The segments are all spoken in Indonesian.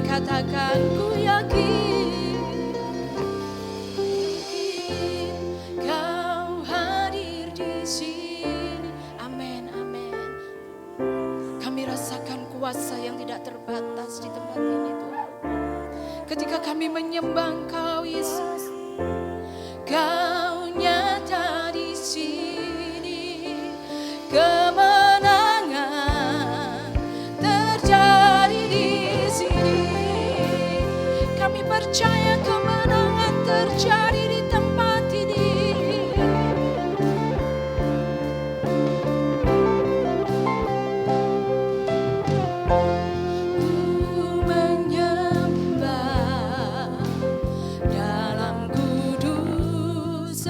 katakan ku yakin Kau hadir di sini. Amin, amin. Kami rasakan kuasa yang tidak terbatas di tempat ini Tuhan. Ketika kami menyembah Engkau Yesus, Kau nyata di sini. Kemenangan terjadi di sini. Kami percaya kemenangan terjadi di tempat ini. Ku menyembah dalam kudus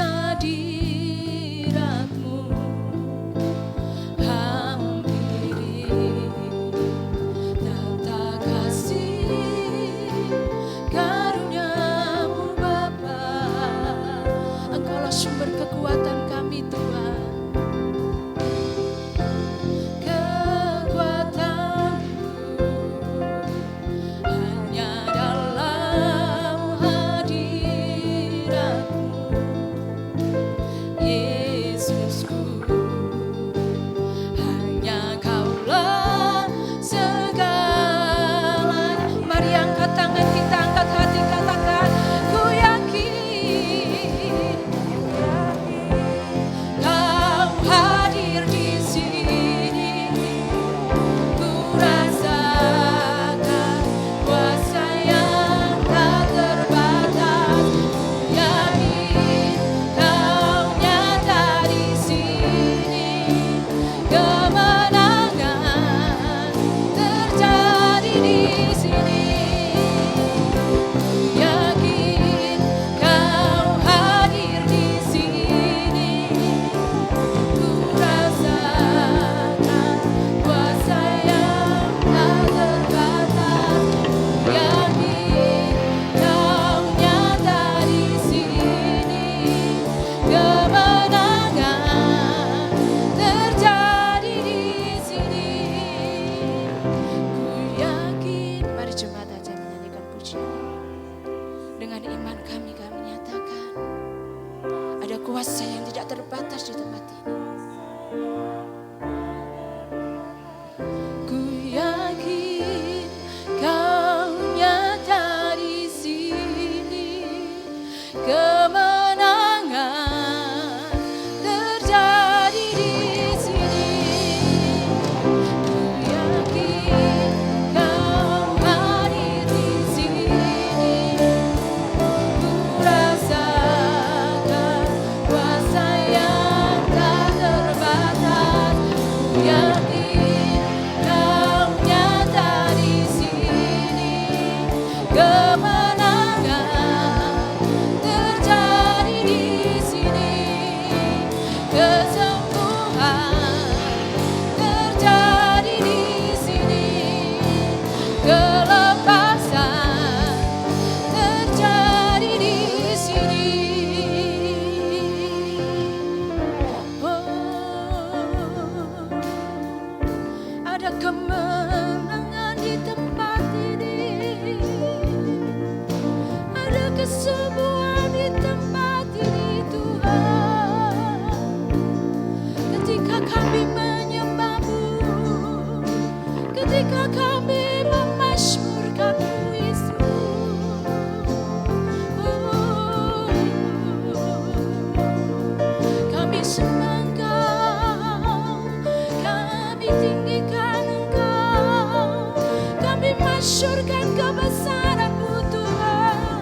masyurkan kebesaran-Mu Tuhan.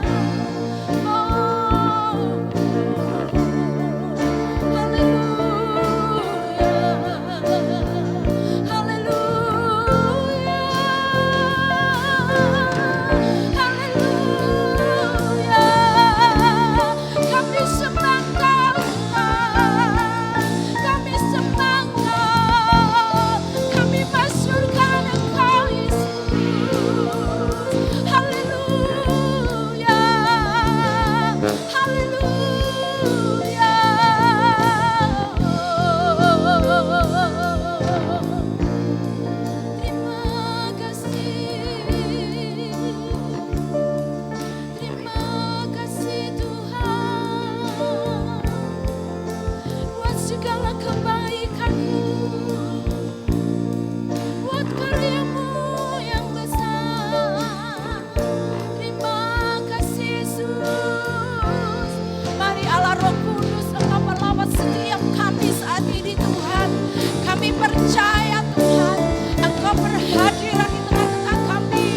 Oh, haleluya, haleluya, haleluya. Kami sembah Kau Tuhan, kami sembah Kau, kami masyurkan Engkau Yesus. Haleluya, haleluya. Terima kasih Tuhan buat segala kebaikan-Mu, buat karya-Mu yang besar. Terima kasih Yesus. Mari Allah Roh Kudus Engkau melawat setiap kami saat ini Tuhan. Kami percaya Tuhan Engkau berhadirat di tengah-tengah kami.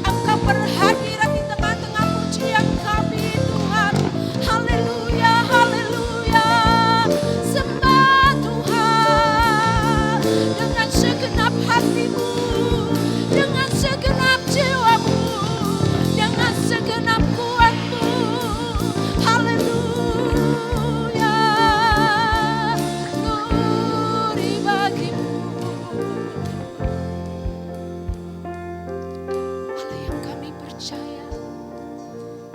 Engkau berhadirat di tengah-tengah pujian kami Tuhan. Haleluya, haleluya. Sembah Tuhan dengan segenap hatimu, dengan segenap jiwamu, dengan segenap kuatmu. Haleluya, glory bagimu. Allah yang kami percaya,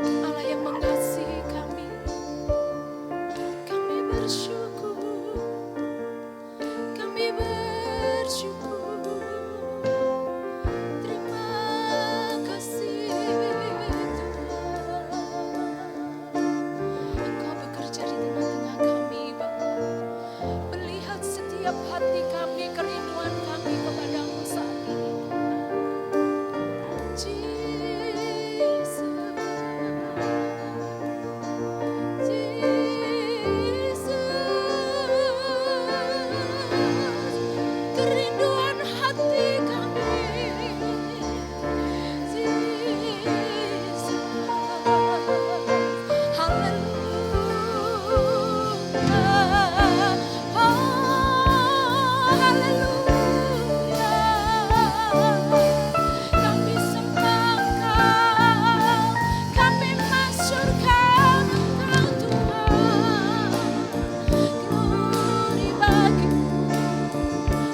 Allah yang mengasihi kami bersyukur, kami bersyukur. Terima kasih Tuhan. Engkau bekerja di tengah-tengah kami Bapa. Melihat setiap hati kami, kerinduan kami kepadamu saat ini. Jesus, kerinduan hati kami, Jesus. Haleluya, oh haleluya. Kami sembah Engkau, kami masyurkan Engkau Tuhan. Glory bagimu,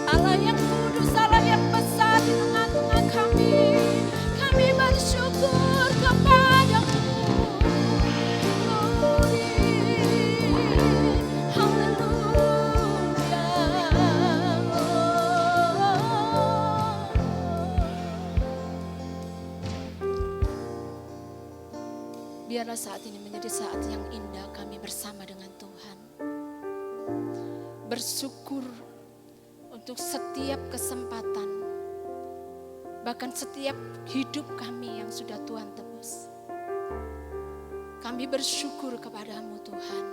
Allah yang kudus, Allah yang besar di tengah-tengah kami. Kami bersyukur kepadamu. Glory, haleluya. Biarlah saat ini menjadi saat yang indah kami bersama dengan Tuhan. Bersyukur untuk setiap kesempatan, bahkan setiap hidup kami yang sudah Tuhan tebus. Kami bersyukur kepadamu Tuhan.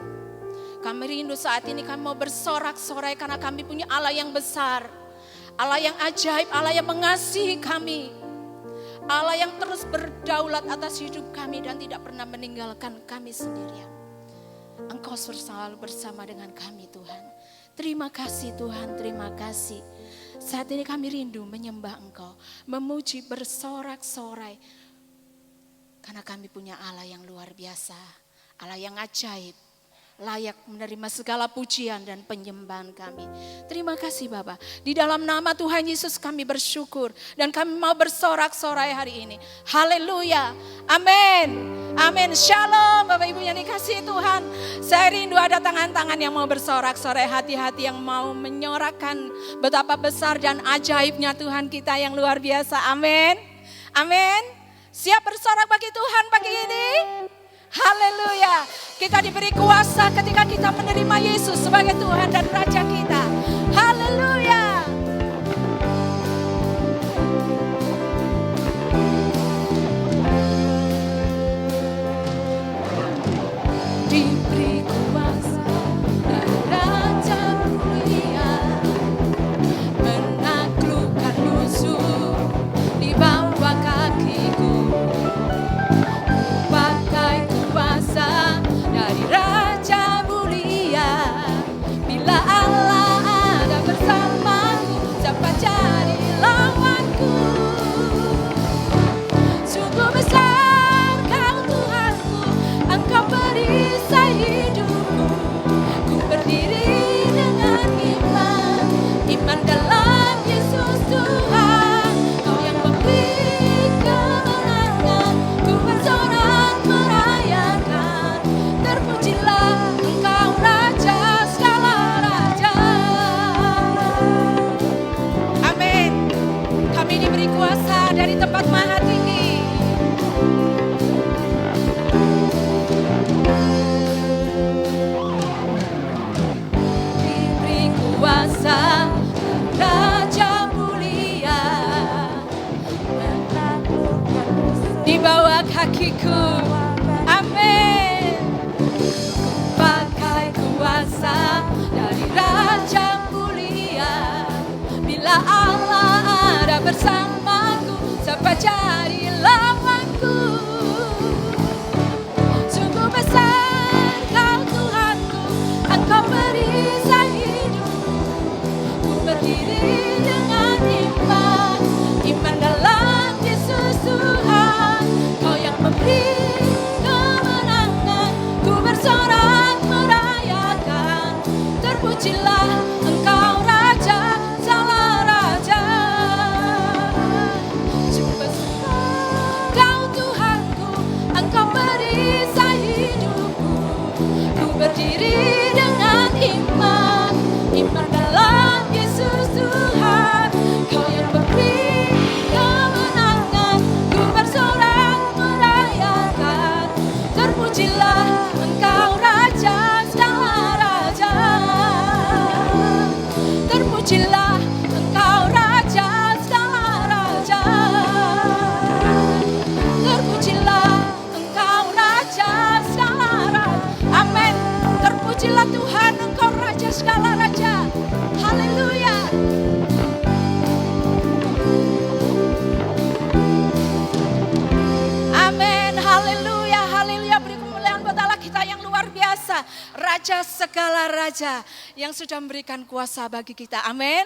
Kami rindu saat ini kami mau bersorak-sorai karena kami punya Allah yang besar, Allah yang ajaib, Allah yang mengasihi kami, Allah yang terus berdaulat atas hidup kami dan tidak pernah meninggalkan kami sendirian. Engkau selalu bersama dengan kami Tuhan. Terima kasih Tuhan, terima kasih. Saat ini kami rindu menyembah Engkau, memuji, bersorak-sorai. Karena kami punya Allah yang luar biasa, Allah yang ajaib, layak menerima segala pujian dan penyembahan kami. Terima kasih Bapa. Di dalam nama Tuhan Yesus kami bersyukur dan kami mau bersorak-sorai hari ini. Haleluya. Amin. Amin. Shalom Bapak Ibu yang dikasihi Tuhan. Saya rindu ada tangan-tangan yang mau bersorak-sorai, hati-hati yang mau menyorakkan betapa besar dan ajaibnya Tuhan kita yang luar biasa. Amin. Amin. Siap bersorak bagi Tuhan pagi ini? Haleluya. Kita diberi kuasa ketika kita menerima Yesus sebagai Tuhan dan Raja kita. Haleluya. Diberi kuasa dan Raja mulia, menaklukkan musuh di bawah kaki kakiku. Pakai kuasa dari Raja mulia. Bila Allah ada bersamaku, siapa jadi lawanku? Sungguh besar Kau Tuhanku, Engkau perisai hidupku. Ku berdiri dengan iman, iman dalam Yesus Tuhan. Kau yang memberi kemenangan, ku bersorak merayakan. Terpujilah Engkau Raja segala raja. Amin. Kami diberi kuasa dari tempat maha tinggi. Diberi kuasa Raja mulia, di bawah kakiku. Amin. Pakai kuasa dari Raja mulia. Bila Allah ada bersamaku, siapa jadi lawanku? Sungguh besar Kau Tuhanku, Engkau perisai hidupku. Ku berdiri dengan iman, iman dalam Yesus Tuhan. Kau yang memberi kemenangan, ku bersorak merayakan. Terpujilah Engkau Raja segala raja. Sungguh besar Kau Tuhanku, Engkau perisai hidupku. Ku berdiri dengan iman, iman dalam Yesus Tuhan. Kau yang memberi kemenangan, ku bersorak merayakan. Terpujilah Engkau Raja segala raja. Terpujilah Engkau Raja segala raja. Terpujilah Engkau Raja segala raja. Amin. Terpujilah Tuhan, Engkau Raja segala raja. Haleluya. Amin. Haleluya. Haleluya. Beri kemuliaan buat Allah kita yang luar biasa. Raja segala raja yang sudah memberikan kuasa bagi kita. Amin.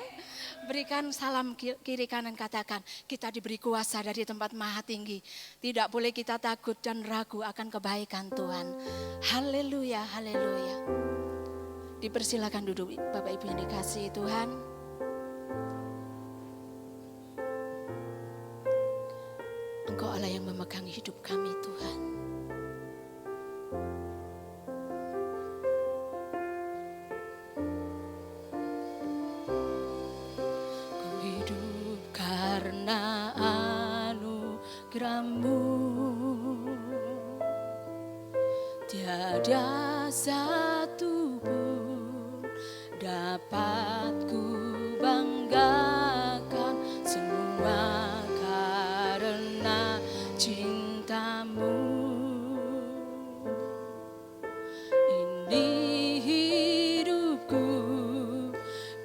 Berikan salam kiri kanan, katakan kita diberi kuasa dari tempat maha tinggi. Tidak boleh kita takut dan ragu akan kebaikan Tuhan. Haleluya, haleluya. Dipersilakan duduk Bapak Ibu yang dikasihi Tuhan. Engkau Allah yang memegang hidup kami Tuhan. Ku hidup karena anugerah-Mu. Tiada satu pun dapat ku banggakan, semua karena cinta-Mu. Ini hidupku,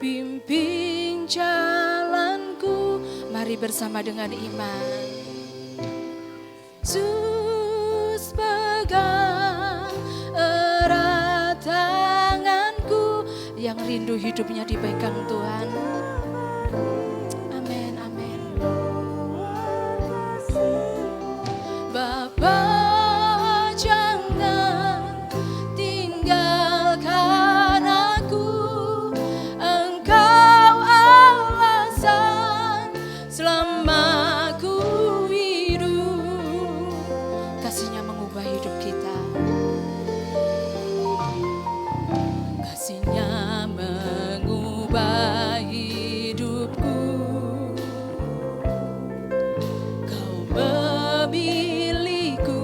pimpin jalanku. Mari bersama dengan iman. Yesus pegang erat tanganku, yang rindu hidupnya dipegang Tuhan. Amin, amin. Bapa, jangan tinggalkan aku. Engkau alasan selama ku hidup. Kasih-Nya mengubah hidup kita. Kasih-Nya mengubah hidupku. Kau memilihku,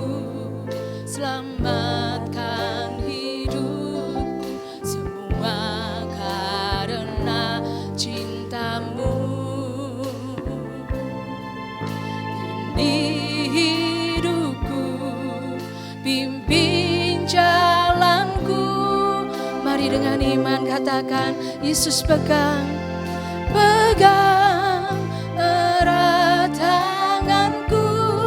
selamatkan hidupku. Semua karena cinta-Mu. Ini hidupku, pimpin jalanku. Mari dengan iman katakan, Yesus pegang erat tanganku.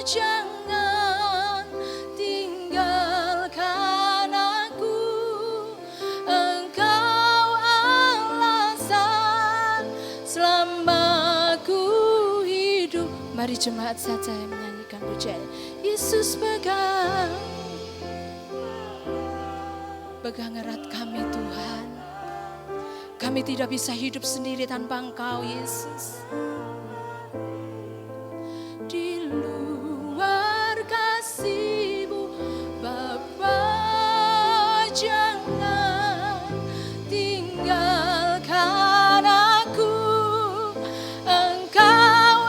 jangan tinggalkan aku. Engkau alasan selama ku hidup. Mari jemaat saja yang menyanyikan pujian. Yesus pegang erat kami Tuhan. Kami tidak bisa hidup sendiri tanpa Engkau Yesus. Di luar kasih-Mu Bapa, jangan tinggalkan aku. Engkau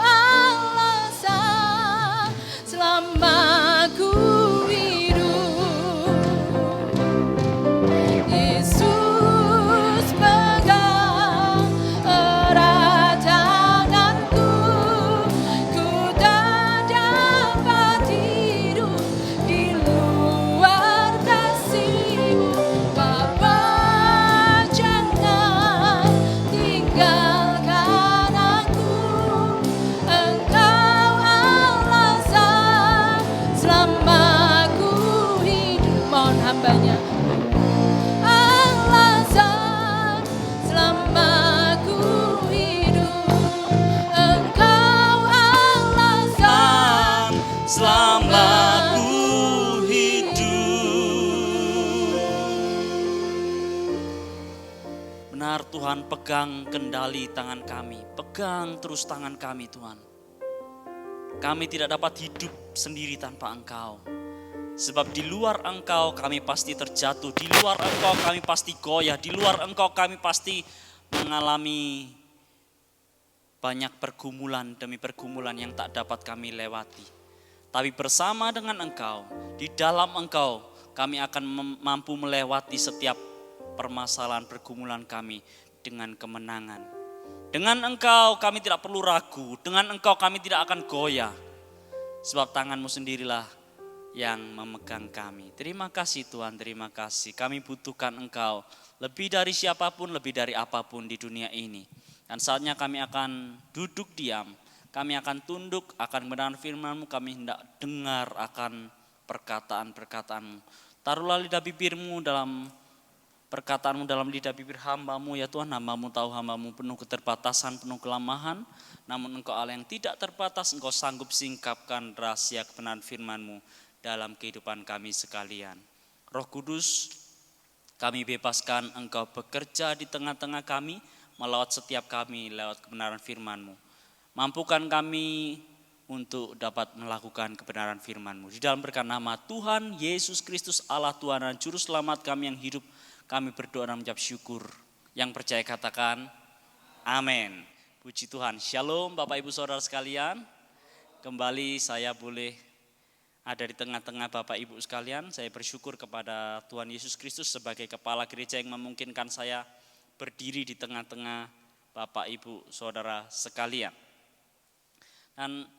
alasan selama ku hidup. Yesus pegang erat tanganku. Ku tak dapat hidup di luar kasih-Mu Bapa, jangan tinggalkan aku. Engkau alasan selama ku hidup. Mohon hambanya. Alasan selama ku hidup. Engkau alasan Selama ku hidup. Benar Tuhan, pegang kendali tangan kami. Pegang terus tangan kami Tuhan. Kami tidak dapat hidup sendiri tanpa Engkau. Sebab di luar Engkau kami pasti terjatuh. Di luar Engkau kami pasti goyah. Di luar Engkau kami pasti mengalami banyak pergumulan demi pergumulan yang tak dapat kami lewati. Tapi bersama dengan Engkau, di dalam Engkau kami akan mampu melewati setiap permasalahan pergumulan kami dengan kemenangan. Dengan Engkau kami tidak perlu ragu. Dengan Engkau kami tidak akan goyah. Sebab tangan-Mu sendirilah yang memegang kami. Terima kasih Tuhan, terima kasih. Kami butuhkan Engkau lebih dari siapapun, lebih dari apapun di dunia ini. Dan saatnya kami akan duduk diam, kami akan tunduk akan kebenaran firman-Mu, kami hendak dengar akan perkataan-perkataan-Mu. Taruhlah lidah bibir-Mu dalam perkataan-Mu dalam lidah bibir hamba-Mu ya Tuhan. Hamba-Mu tahu hamba-Mu penuh keterbatasan, penuh kelemahan. Namun Engkau Allah yang tidak terbatas, Engkau sanggup singkapkan rahasia kebenaran firman-Mu dalam kehidupan kami sekalian. Roh Kudus, kami bebaskan Engkau bekerja di tengah-tengah kami, melawat setiap kami lewat kebenaran firman-Mu. Mampukan kami untuk dapat melakukan kebenaran firman-Mu. Di dalam berkat nama Tuhan Yesus Kristus Allah Tuhan dan Juru Selamat kami yang hidup, kami berdoa dan mengucap syukur. Yang percaya katakan amin. Puji Tuhan. Shalom Bapak Ibu Saudara sekalian. Kembali saya boleh ada di tengah-tengah Bapak Ibu sekalian. Saya bersyukur kepada Tuhan Yesus Kristus sebagai kepala gereja yang memungkinkan saya berdiri di tengah-tengah Bapak Ibu Saudara sekalian. Dan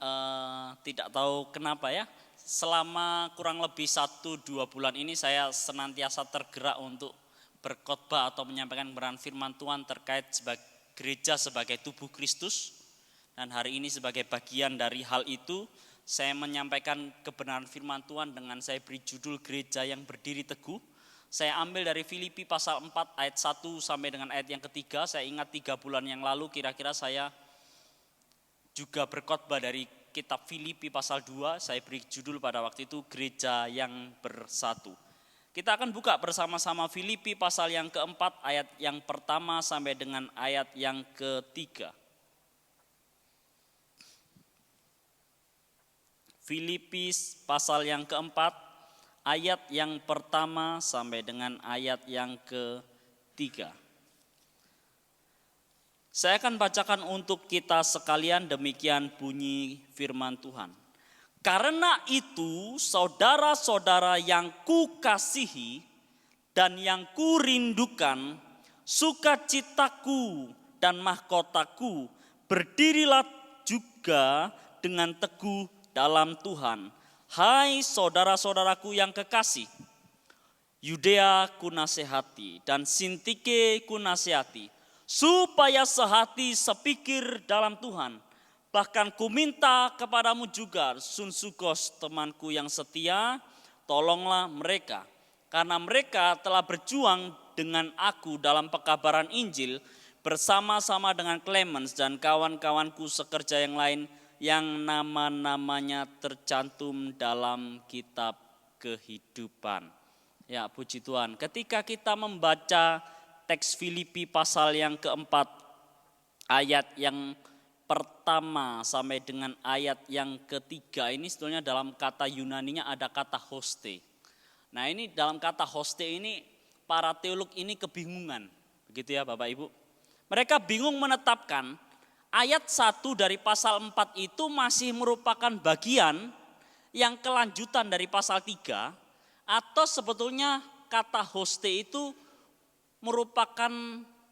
tidak tahu kenapa ya, selama kurang lebih 1-2 bulan ini saya senantiasa tergerak untuk berkhotbah atau menyampaikan kebenaran firman Tuhan terkait gereja sebagai tubuh Kristus. Dan hari ini sebagai bagian dari hal itu, saya menyampaikan kebenaran firman Tuhan dengan saya beri judul gereja yang berdiri teguh. Saya ambil dari Filipi pasal 4 ayat 1 sampai dengan ayat yang ketiga. Saya ingat 3 bulan yang lalu kira-kira saya juga berkhotbah dari kitab Filipi pasal 2. Saya beri judul pada waktu itu gereja yang bersatu. Kita akan buka bersama-sama Filipi pasal yang keempat ayat yang pertama sampai dengan ayat yang ketiga. Filipi pasal yang keempat, ayat yang pertama sampai dengan ayat yang ketiga. Saya akan bacakan untuk kita sekalian, demikian bunyi firman Tuhan. Karena itu saudara-saudara yang kukasihi dan yang kurindukan, sukacitaku dan mahkotaku, berdirilah juga dengan teguh dalam Tuhan. Hai saudara-saudaraku yang kekasih, Yudea ku nasihati dan Sintike ku nasihati, supaya sehati sepikir dalam Tuhan. Bahkan kuminta kepadamu juga, Sunsukos temanku yang setia, tolonglah mereka. Karena mereka telah berjuang dengan aku dalam pekabaran Injil bersama-sama dengan Clemens dan kawan-kawanku sekerja yang lain yang nama-namanya tercantum dalam kitab kehidupan. Ya, puji Tuhan. Ketika kita membaca teks Filipi pasal yang keempat, ayat yang pertama sampai dengan ayat yang ketiga, ini sebetulnya dalam kata Yunaninya ada kata hoste. Nah, ini dalam kata hoste ini para teolog ini kebingungan. Begitu ya Bapak Ibu. Mereka bingung menetapkan ayat 1 dari pasal 4 itu masih merupakan bagian yang kelanjutan dari pasal 3 atau sebetulnya kata hoste itu merupakan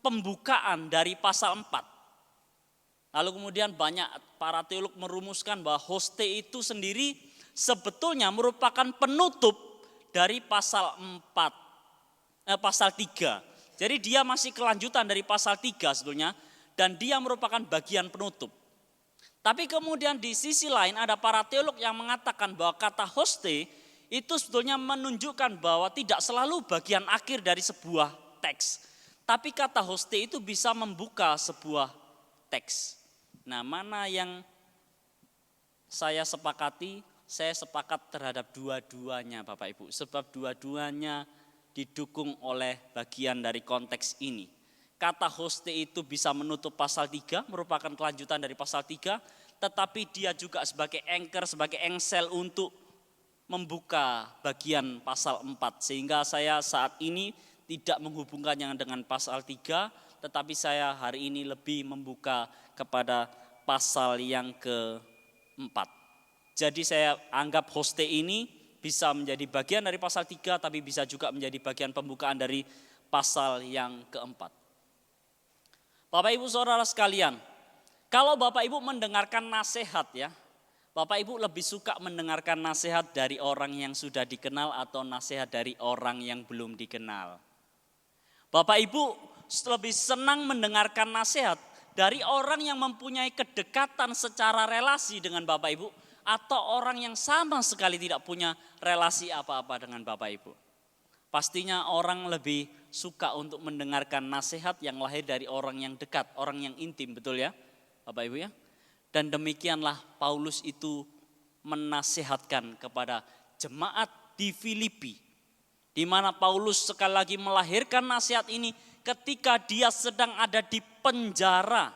pembukaan dari pasal 4. Lalu kemudian banyak para teolog merumuskan bahwa hoste itu sendiri sebetulnya merupakan penutup dari pasal 3. Jadi dia masih kelanjutan dari pasal 3 sebetulnya dan dia merupakan bagian penutup. Tapi kemudian di sisi lain ada para teolog yang mengatakan bahwa kata hoste itu sebetulnya menunjukkan bahwa tidak selalu bagian akhir dari sebuah teks. Tapi kata hoste itu bisa membuka sebuah teks. Nah, mana yang saya sepakati? Saya sepakat terhadap dua-duanya Bapak Ibu. Sebab dua-duanya didukung oleh bagian dari konteks ini. Kata hoste itu bisa menutup pasal 3, merupakan kelanjutan dari pasal 3. Tetapi dia juga sebagai anchor, sebagai engsel untuk membuka bagian pasal 4. Sehingga saya saat ini tidak menghubungkannya dengan pasal 3. Tetapi saya hari ini lebih membuka kepada pasal yang ke-4. Jadi saya anggap hoste ini bisa menjadi bagian dari pasal 3, tapi bisa juga menjadi bagian pembukaan dari pasal yang ke-4. Bapak Ibu Saudara sekalian, kalau Bapak Ibu mendengarkan nasihat ya, Bapak Ibu lebih suka mendengarkan nasihat dari orang yang sudah dikenal atau nasihat dari orang yang belum dikenal? Bapak Ibu lebih senang mendengarkan nasihat dari orang yang mempunyai kedekatan secara relasi dengan Bapak Ibu atau orang yang sama sekali tidak punya relasi apa-apa dengan Bapak Ibu? Pastinya orang lebih suka untuk mendengarkan nasihat yang lahir dari orang yang dekat, orang yang intim, betul ya Bapak Ibu ya? Dan demikianlah Paulus itu menasihatkan kepada jemaat di Filipi, di mana Paulus sekali lagi melahirkan nasihat ini ketika dia sedang ada di penjara.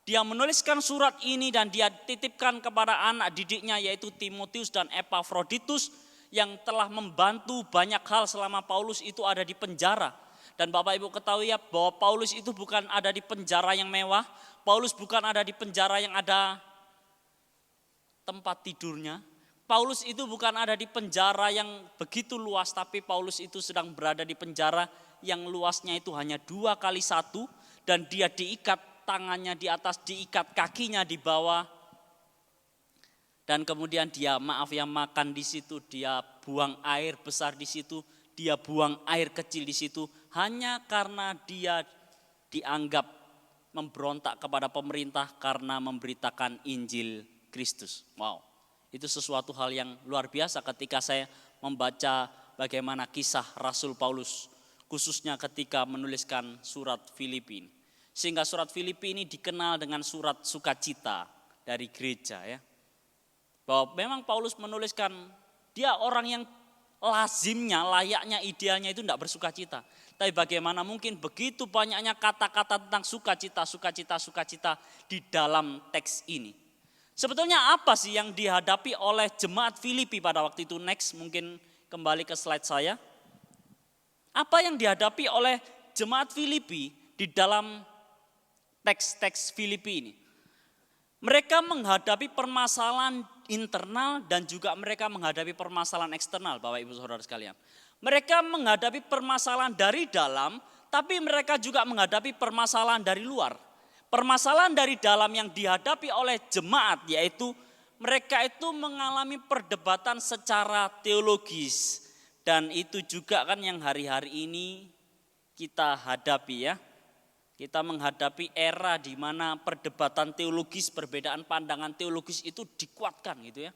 Dia menuliskan surat ini dan dia titipkan kepada anak didiknya yaitu Timotius dan Epafroditus yang telah membantu banyak hal selama Paulus itu ada di penjara. Dan Bapak Ibu ketahui ya bahwa Paulus itu bukan ada di penjara yang mewah. Paulus bukan ada di penjara yang ada tempat tidurnya. Paulus itu bukan ada di penjara yang begitu luas, tapi Paulus itu sedang berada di penjara yang luasnya itu hanya 2x1 dan dia diikat tangannya di atas, diikat kakinya di bawah. Dan kemudian dia makan di situ, dia buang air besar di situ, dia buang air kecil di situ hanya karena dia dianggap memberontak kepada pemerintah karena memberitakan Injil Kristus. Wow, itu sesuatu hal yang luar biasa ketika saya membaca bagaimana kisah Rasul Paulus, khususnya ketika menuliskan surat Filipi. Sehingga surat Filipi ini dikenal dengan surat sukacita dari gereja ya. Bahwa memang Paulus menuliskan dia orang yang lazimnya, layaknya, idealnya itu tidak bersukacita. Tapi bagaimana mungkin begitu banyaknya kata-kata tentang sukacita, sukacita, sukacita di dalam teks ini. Sebetulnya apa sih yang dihadapi oleh jemaat Filipi pada waktu itu? Next, mungkin kembali ke slide saya. Apa yang dihadapi oleh jemaat Filipi di dalam teks-teks Filipi ini? Mereka menghadapi permasalahan internal dan juga mereka menghadapi permasalahan eksternal, Bapak Ibu Saudara sekalian. Mereka menghadapi permasalahan dari dalam, tapi mereka juga menghadapi permasalahan dari luar. Permasalahan dari dalam yang dihadapi oleh jemaat yaitu mereka itu mengalami perdebatan secara teologis. Dan itu juga kan yang hari-hari ini kita hadapi ya. Kita menghadapi era di mana perdebatan teologis, perbedaan pandangan teologis itu dikuatkan gitu ya.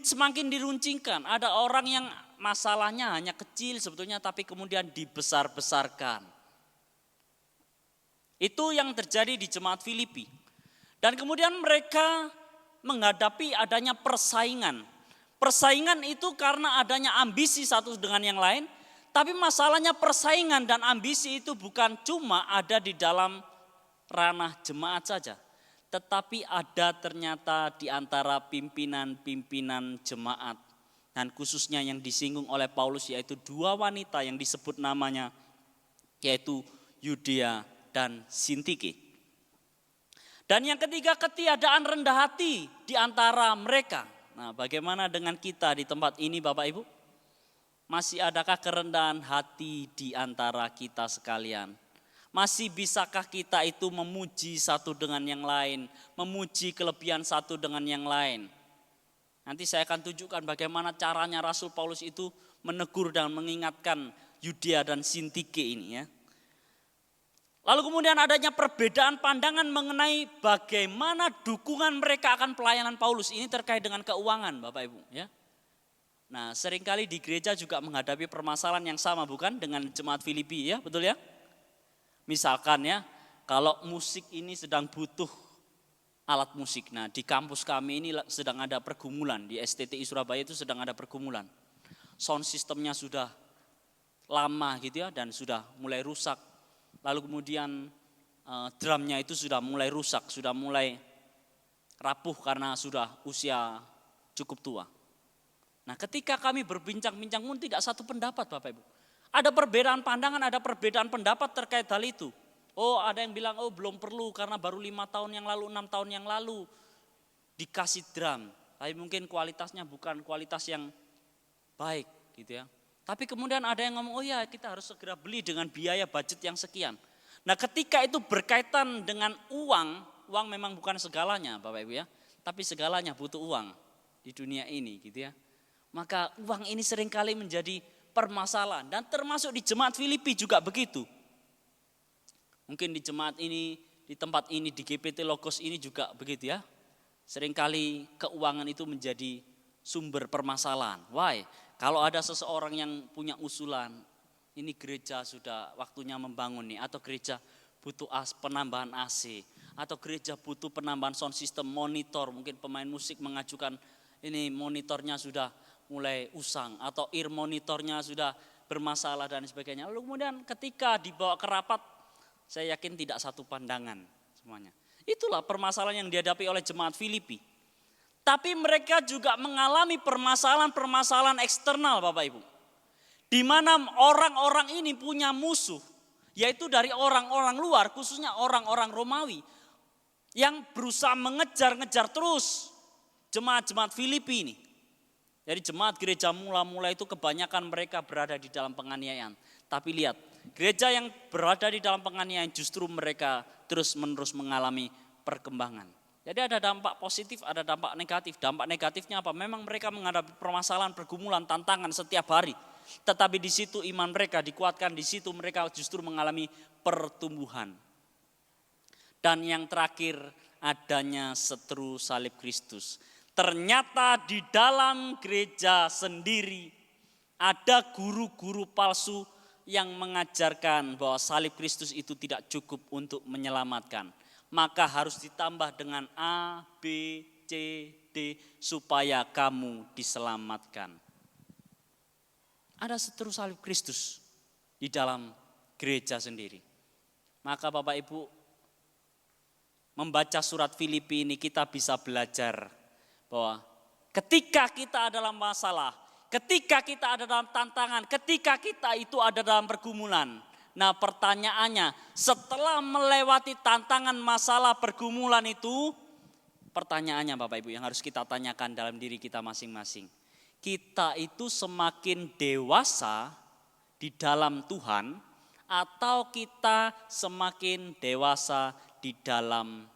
Semakin diruncingkan. Ada orang yang masalahnya hanya kecil sebetulnya tapi kemudian dibesar-besarkan. Itu yang terjadi di jemaat Filipi. Dan kemudian mereka menghadapi adanya persaingan. Persaingan itu karena adanya ambisi satu dengan yang lain. Tapi masalahnya persaingan dan ambisi itu bukan cuma ada di dalam ranah jemaat saja. Tetapi ada ternyata di antara pimpinan-pimpinan jemaat. Dan khususnya yang disinggung oleh Paulus yaitu dua wanita yang disebut namanya. Yaitu Yudea dan Sintike. Dan yang ketiga ketiadaan rendah hati di antara mereka. Nah, bagaimana dengan kita di tempat ini Bapak Ibu? Masih adakah kerendahan hati di antara kita sekalian? Masih bisakah kita itu memuji satu dengan yang lain, memuji kelebihan satu dengan yang lain? Nanti saya akan tunjukkan bagaimana caranya Rasul Paulus itu menegur dan mengingatkan Yudea dan Sintike ini ya. Lalu kemudian adanya perbedaan pandangan mengenai bagaimana dukungan mereka akan pelayanan Paulus. Ini terkait dengan keuangan Bapak Ibu ya. Nah seringkali di gereja juga menghadapi permasalahan yang sama bukan dengan jemaat Filipi ya, betul ya? Misalkan ya, kalau musik ini sedang butuh alat musik. Nah di kampus kami ini sedang ada pergumulan, di STTI Surabaya itu sedang ada pergumulan. Sound systemnya sudah lama gitu ya dan sudah mulai rusak. Lalu kemudian drumnya itu sudah mulai rusak, sudah mulai rapuh karena sudah usia cukup tua. Nah ketika kami berbincang-bincang pun tidak satu pendapat Bapak Ibu. Ada perbedaan pandangan, ada perbedaan pendapat terkait hal itu. Oh ada yang bilang oh belum perlu karena baru 5 tahun yang lalu, 6 tahun yang lalu dikasih drum. Tapi mungkin kualitasnya bukan kualitas yang baik gitu ya. Tapi kemudian ada yang ngomong oh ya kita harus segera beli dengan biaya budget yang sekian. Nah ketika itu berkaitan dengan uang memang bukan segalanya Bapak Ibu ya. Tapi segalanya butuh uang di dunia ini gitu ya. Maka uang ini seringkali menjadi permasalahan dan termasuk di jemaat Filipi juga begitu. Mungkin di jemaat ini, di tempat ini, di GPT Logos ini juga begitu ya. Seringkali keuangan itu menjadi sumber permasalahan. Why? Kalau ada seseorang yang punya usulan, ini gereja sudah waktunya membangun nih, atau gereja butuh penambahan AC, atau gereja butuh penambahan sound system, monitor, mungkin pemain musik mengajukan ini monitornya sudah mulai usang atau ear monitornya sudah bermasalah dan sebagainya. Lalu kemudian ketika dibawa ke rapat, saya yakin tidak satu pandangan semuanya. Itulah permasalahan yang dihadapi oleh jemaat Filipi. Tapi mereka juga mengalami permasalahan-permasalahan eksternal Bapak Ibu. Di mana orang-orang ini punya musuh, yaitu dari orang-orang luar, khususnya orang-orang Romawi. Yang berusaha mengejar-ngejar terus jemaat-jemaat Filipi ini. Jadi jemaat gereja mula-mula itu kebanyakan mereka berada di dalam penganiayaan. Tapi lihat, gereja yang berada di dalam penganiayaan justru mereka terus-menerus mengalami perkembangan. Jadi ada dampak positif, ada dampak negatif. Dampak negatifnya apa? Memang mereka menghadapi permasalahan, pergumulan, tantangan setiap hari. Tetapi di situ iman mereka dikuatkan, di situ mereka justru mengalami pertumbuhan. Dan yang terakhir adanya seteru salib Kristus. Ternyata di dalam gereja sendiri ada guru-guru palsu yang mengajarkan bahwa salib Kristus itu tidak cukup untuk menyelamatkan. Maka harus ditambah dengan A, B, C, D supaya kamu diselamatkan. Ada seteru salib Kristus di dalam gereja sendiri. Maka Bapak Ibu membaca surat Filipi ini kita bisa belajar bahwa ketika kita ada dalam masalah, ketika kita ada dalam tantangan, ketika kita itu ada dalam pergumulan. Nah pertanyaannya, setelah melewati tantangan masalah pergumulan itu, pertanyaannya Bapak Ibu yang harus kita tanyakan dalam diri kita masing-masing. Kita itu semakin dewasa di dalam Tuhan atau kita semakin dewasa di dalam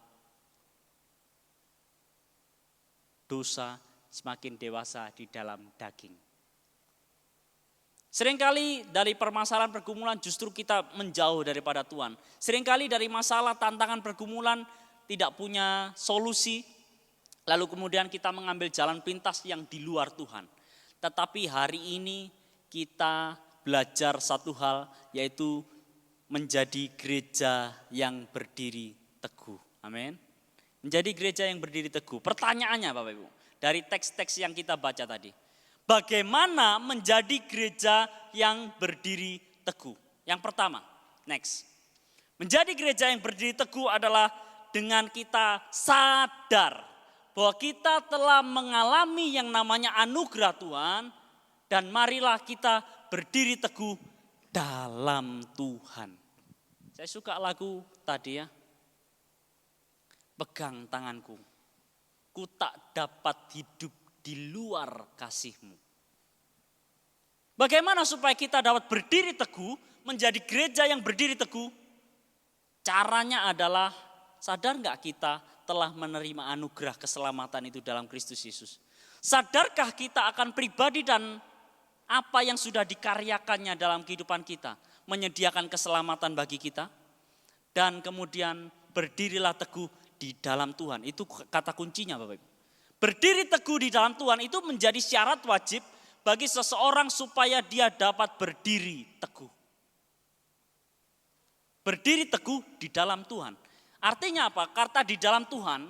dosa, semakin dewasa di dalam daging. Seringkali dari permasalahan pergumulan justru kita menjauh daripada Tuhan. Seringkali dari masalah, tantangan, pergumulan tidak punya solusi. Lalu kemudian kita mengambil jalan pintas yang di luar Tuhan. Tetapi hari ini kita belajar satu hal, yaitu menjadi gereja yang berdiri teguh. Amin. Menjadi gereja yang berdiri teguh. Pertanyaannya Bapak Ibu, dari teks-teks yang kita baca tadi. Bagaimana menjadi gereja yang berdiri teguh? Yang pertama, next. Menjadi gereja yang berdiri teguh adalah dengan kita sadar bahwa kita telah mengalami yang namanya anugerah Tuhan, dan marilah kita berdiri teguh dalam Tuhan. Saya suka lagu tadi ya. Pegang tanganku, ku tak dapat hidup di luar kasih-Mu. Bagaimana supaya kita dapat berdiri teguh, menjadi gereja yang berdiri teguh? Caranya adalah, sadar gak kita telah menerima anugerah keselamatan itu dalam Kristus Yesus? Sadarkah kita akan pribadi dan apa yang sudah dikaryakannya dalam kehidupan kita? Menyediakan keselamatan bagi kita. Dan kemudian berdirilah teguh di dalam Tuhan. Itu kata kuncinya Bapak Ibu. Berdiri teguh di dalam Tuhan itu menjadi syarat wajib bagi seseorang supaya dia dapat berdiri teguh. Berdiri teguh di dalam Tuhan. Artinya apa? Kata di dalam Tuhan,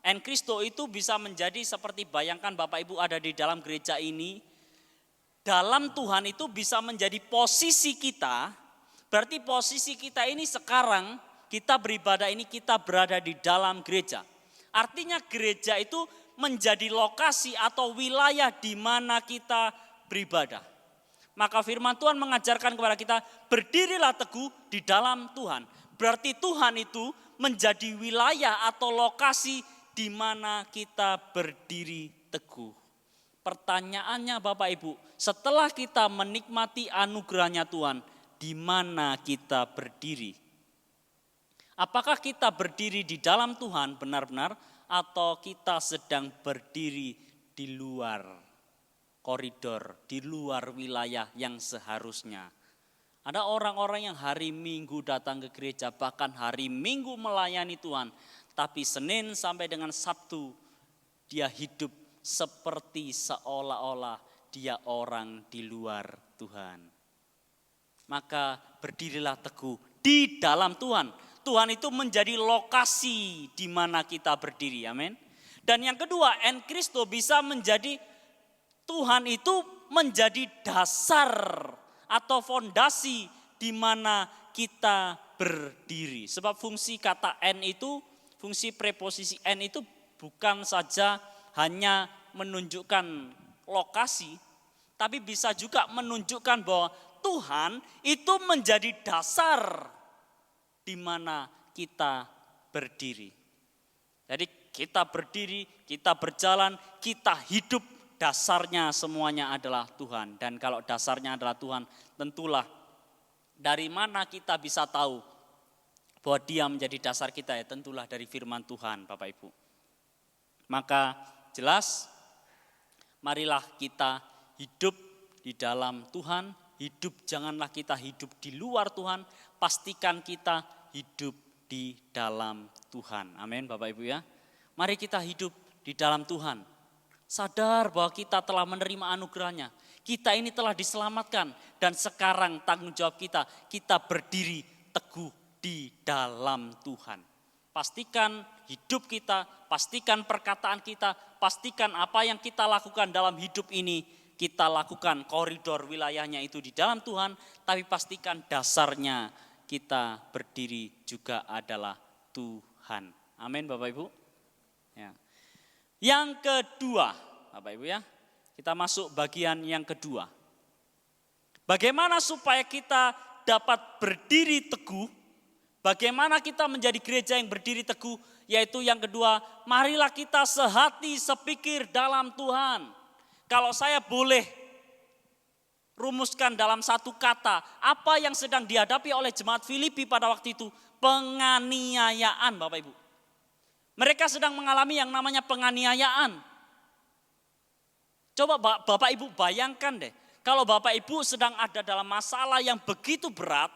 en Kristo itu bisa menjadi seperti, bayangkan Bapak Ibu ada di dalam gereja ini. Dalam Tuhan itu bisa menjadi posisi kita. Berarti posisi kita ini sekarang, kita beribadah ini, kita berada di dalam gereja. Artinya gereja itu menjadi lokasi atau wilayah di mana kita beribadah. Maka firman Tuhan mengajarkan kepada kita, berdirilah teguh di dalam Tuhan. Berarti Tuhan itu menjadi wilayah atau lokasi di mana kita berdiri teguh. Pertanyaannya Bapak Ibu, setelah kita menikmati anugerahnya Tuhan, di mana kita berdiri? Apakah kita berdiri di dalam Tuhan benar-benar, atau kita sedang berdiri di luar koridor, di luar wilayah yang seharusnya? Ada orang-orang yang hari Minggu datang ke gereja, bahkan hari Minggu melayani Tuhan, tapi Senin sampai dengan Sabtu dia hidup seperti seolah-olah dia orang di luar Tuhan. Maka berdirilah teguh di dalam Tuhan. Tuhan itu menjadi lokasi di mana kita berdiri, amin. Dan yang kedua, en Kristo bisa menjadi, Tuhan itu menjadi dasar atau fondasi di mana kita berdiri. Sebab fungsi kata en itu, fungsi preposisi en itu bukan saja hanya menunjukkan lokasi, tapi bisa juga menunjukkan bahwa Tuhan itu menjadi dasar di mana kita berdiri. Jadi kita berdiri, kita berjalan, kita hidup, dasarnya semuanya adalah Tuhan. Dan kalau dasarnya adalah Tuhan, tentulah dari mana kita bisa tahu bahwa Dia menjadi dasar kita, ya tentulah dari firman Tuhan Bapak Ibu. Maka jelas, marilah kita hidup di dalam Tuhan. Hidup, janganlah kita hidup di luar Tuhan, pastikan kita hidup di dalam Tuhan. Amin Bapak Ibu ya. Mari kita hidup di dalam Tuhan. Sadar bahwa kita telah menerima anugerahnya. Kita ini telah diselamatkan, dan sekarang tanggung jawab kita berdiri teguh di dalam Tuhan. Pastikan hidup kita, pastikan perkataan kita, pastikan apa yang kita lakukan dalam hidup ini, kita lakukan koridor wilayahnya itu di dalam Tuhan, tapi pastikan dasarnya kita berdiri juga adalah Tuhan. Amin Bapak Ibu. Ya. Yang kedua, Bapak Ibu ya, kita masuk bagian yang kedua. Bagaimana supaya kita dapat berdiri teguh? Bagaimana kita menjadi gereja yang berdiri teguh? Yaitu yang kedua, marilah kita sehati sepikir dalam Tuhan. Kalau saya boleh rumuskan dalam satu kata, apa yang sedang dihadapi oleh jemaat Filipi pada waktu itu? Penganiayaan Bapak Ibu. Mereka sedang mengalami yang namanya penganiayaan. Coba Bapak Ibu bayangkan deh, Kalau Bapak Ibu sedang ada dalam masalah yang begitu berat,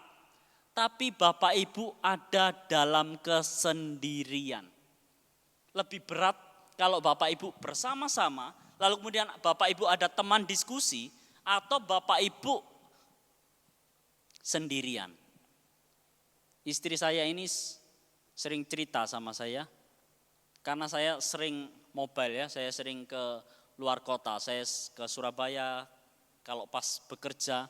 tapi Bapak Ibu ada dalam kesendirian. Lebih berat kalau Bapak Ibu bersama-sama, lalu kemudian Bapak Ibu ada teman diskusi, atau Bapak Ibu sendirian. Istri saya ini sering cerita sama saya, karena saya sering mobile ya, saya sering ke luar kota, saya ke Surabaya, kalau pas bekerja,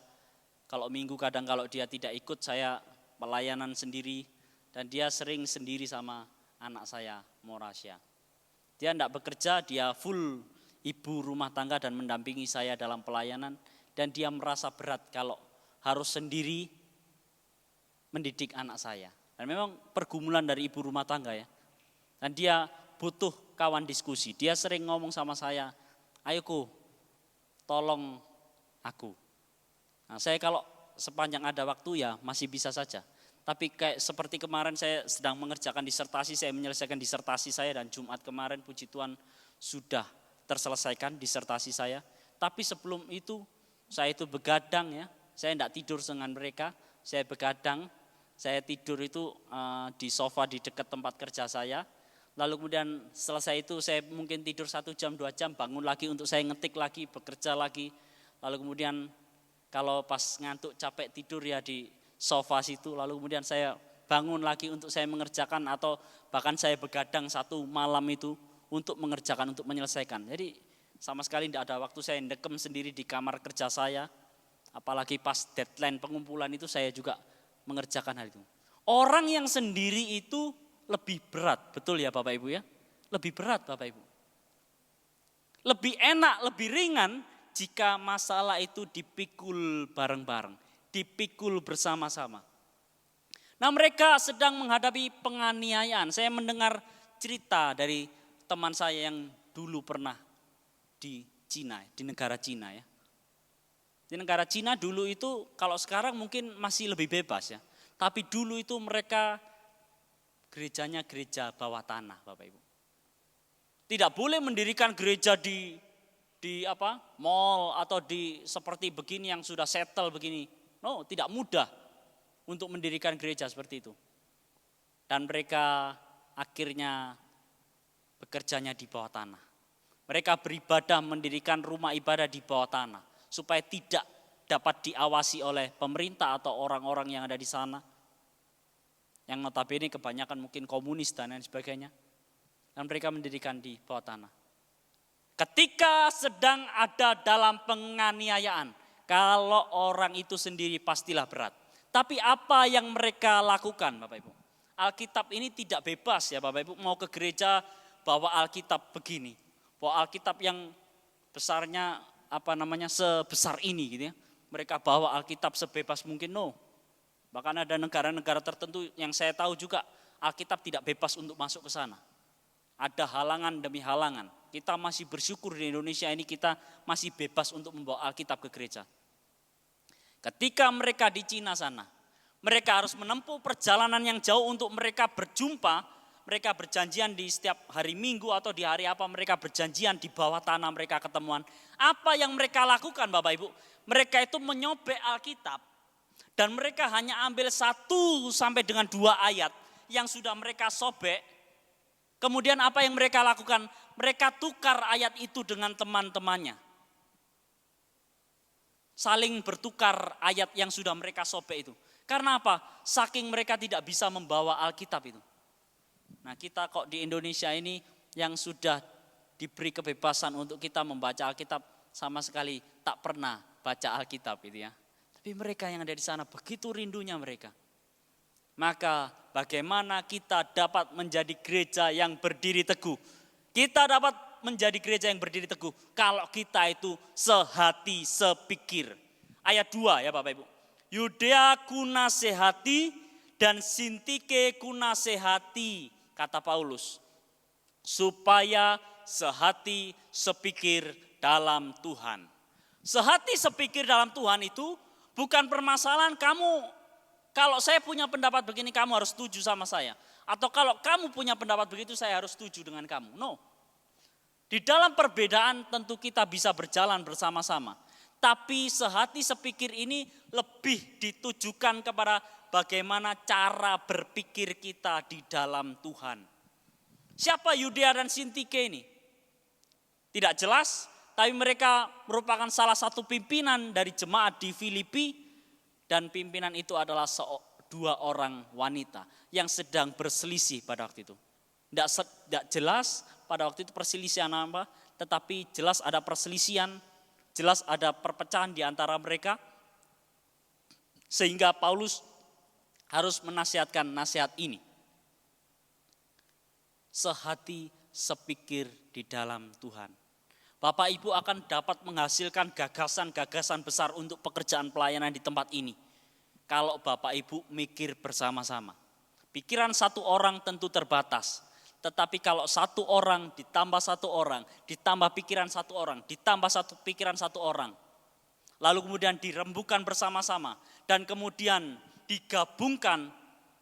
kalau minggu kadang kalau dia tidak ikut saya pelayanan sendiri, dan dia sering sendiri sama anak saya, Morasya. Dia tidak bekerja, dia full ibu rumah tangga dan mendampingi saya dalam pelayanan, dan dia merasa berat kalau harus sendiri mendidik anak saya. Dan memang pergumulan dari ibu rumah tangga ya. Dan dia butuh kawan diskusi. Dia sering ngomong sama saya, ayo Ku, tolong aku. Nah, saya kalau sepanjang ada waktu ya masih bisa saja. Tapi kayak seperti kemarin saya sedang mengerjakan disertasi, saya menyelesaikan disertasi saya, dan Jumat kemarin puji Tuhan sudah terselesaikan disertasi saya. Tapi sebelum itu saya itu begadang ya, saya tidak tidur dengan mereka, saya begadang, saya tidur itu di sofa di dekat tempat kerja saya. Lalu kemudian selesai itu saya mungkin tidur 1 jam, 2 jam, bangun lagi untuk saya ngetik lagi, bekerja lagi. Lalu kemudian kalau pas ngantuk capek tidur ya di sofa situ, lalu kemudian saya bangun lagi untuk saya mengerjakan, atau bahkan saya begadang 1 malam itu untuk mengerjakan, untuk menyelesaikan. Jadi sama sekali tidak ada waktu, saya ndekem sendiri di kamar kerja saya, apalagi pas deadline pengumpulan itu saya juga mengerjakan hal itu. Orang yang sendiri itu lebih berat, betul ya Bapak Ibu ya? Lebih berat Bapak Ibu. Lebih enak, lebih ringan jika masalah itu dipikul bareng-bareng, dipikul bersama-sama. Nah, mereka sedang menghadapi penganiayaan. Saya mendengar cerita dari teman saya yang dulu pernah di Cina, di negara Cina ya. Di negara Cina dulu itu, kalau sekarang mungkin masih lebih bebas ya. Tapi dulu itu mereka gerejanya gereja bawah tanah Bapak Ibu. Tidak boleh mendirikan gereja di mall atau di seperti begini yang sudah settle begini. No, tidak mudah untuk mendirikan gereja seperti itu. Dan mereka akhirnya bekerjanya di bawah tanah. Mereka beribadah mendirikan rumah ibadah di bawah tanah supaya tidak dapat diawasi oleh pemerintah atau orang-orang yang ada di sana. Yang notabene kebanyakan mungkin komunis dan lain sebagainya. Dan mereka mendirikan di bawah tanah. Ketika sedang ada dalam penganiayaan, kalau orang itu sendiri pastilah berat. Tapi apa yang mereka lakukan Bapak Ibu? Alkitab ini tidak bebas ya Bapak Ibu, mau ke gereja bawa Alkitab begini. Bawa Alkitab yang besarnya sebesar ini gitu ya. Mereka bawa Alkitab sebebas mungkin, no. Bahkan ada negara-negara tertentu yang saya tahu juga Alkitab tidak bebas untuk masuk ke sana. Ada halangan demi halangan. Kita masih bersyukur di Indonesia ini kita masih bebas untuk membawa Alkitab ke gereja. Ketika mereka di Cina sana, mereka harus menempuh perjalanan yang jauh untuk mereka berjumpa. Mereka berjanjian di setiap hari Minggu atau di hari apa mereka berjanjian di bawah tanah mereka ketemuan. Apa yang mereka lakukan Bapak Ibu? Mereka itu menyobek Alkitab dan mereka hanya ambil 1 sampai dengan 2 ayat yang sudah mereka sobek. Kemudian apa yang mereka lakukan? Mereka tukar ayat itu dengan teman-temannya. Saling bertukar ayat yang sudah mereka sobek itu. Karena apa? Saking mereka tidak bisa membawa Alkitab itu. Nah, kita kok di Indonesia ini yang sudah diberi kebebasan untuk kita membaca Alkitab sama sekali tak pernah baca Alkitab itu ya. Tapi mereka yang ada di sana begitu rindunya mereka. Maka bagaimana kita dapat menjadi gereja yang berdiri teguh? Kita dapat menjadi gereja yang berdiri teguh kalau kita itu sehati sepikir. Ayat 2 ya Bapak Ibu. Yudea kunasehati dan Sintike kunasehati, kata Paulus, supaya sehati sepikir dalam Tuhan. Sehati sepikir dalam Tuhan itu bukan permasalahan kamu, kalau saya punya pendapat begini kamu harus setuju sama saya. Atau kalau kamu punya pendapat begitu saya harus setuju dengan kamu. No. Di dalam perbedaan tentu kita bisa berjalan bersama-sama. Tapi sehati sepikir ini lebih ditujukan kepada bagaimana cara berpikir kita di dalam Tuhan. Siapa Yudea dan Sintike ini? Tidak jelas, tapi mereka merupakan salah satu pimpinan dari jemaat di Filipi, dan pimpinan itu adalah dua orang wanita yang sedang berselisih pada waktu itu. Tidak jelas pada waktu itu perselisihan apa, tetapi jelas ada perselisihan, jelas ada perpecahan di antara mereka, sehingga Paulus harus menasihatkan nasihat ini. Sehati sepikir di dalam Tuhan. Bapak Ibu akan dapat menghasilkan gagasan-gagasan besar untuk pekerjaan pelayanan di tempat ini. Kalau Bapak Ibu mikir bersama-sama. Pikiran satu orang tentu terbatas. Tetapi kalau satu orang ditambah satu orang, ditambah pikiran satu orang, ditambah satu pikiran satu orang. Lalu kemudian dirembukan bersama-sama. Dan kemudian digabungkan,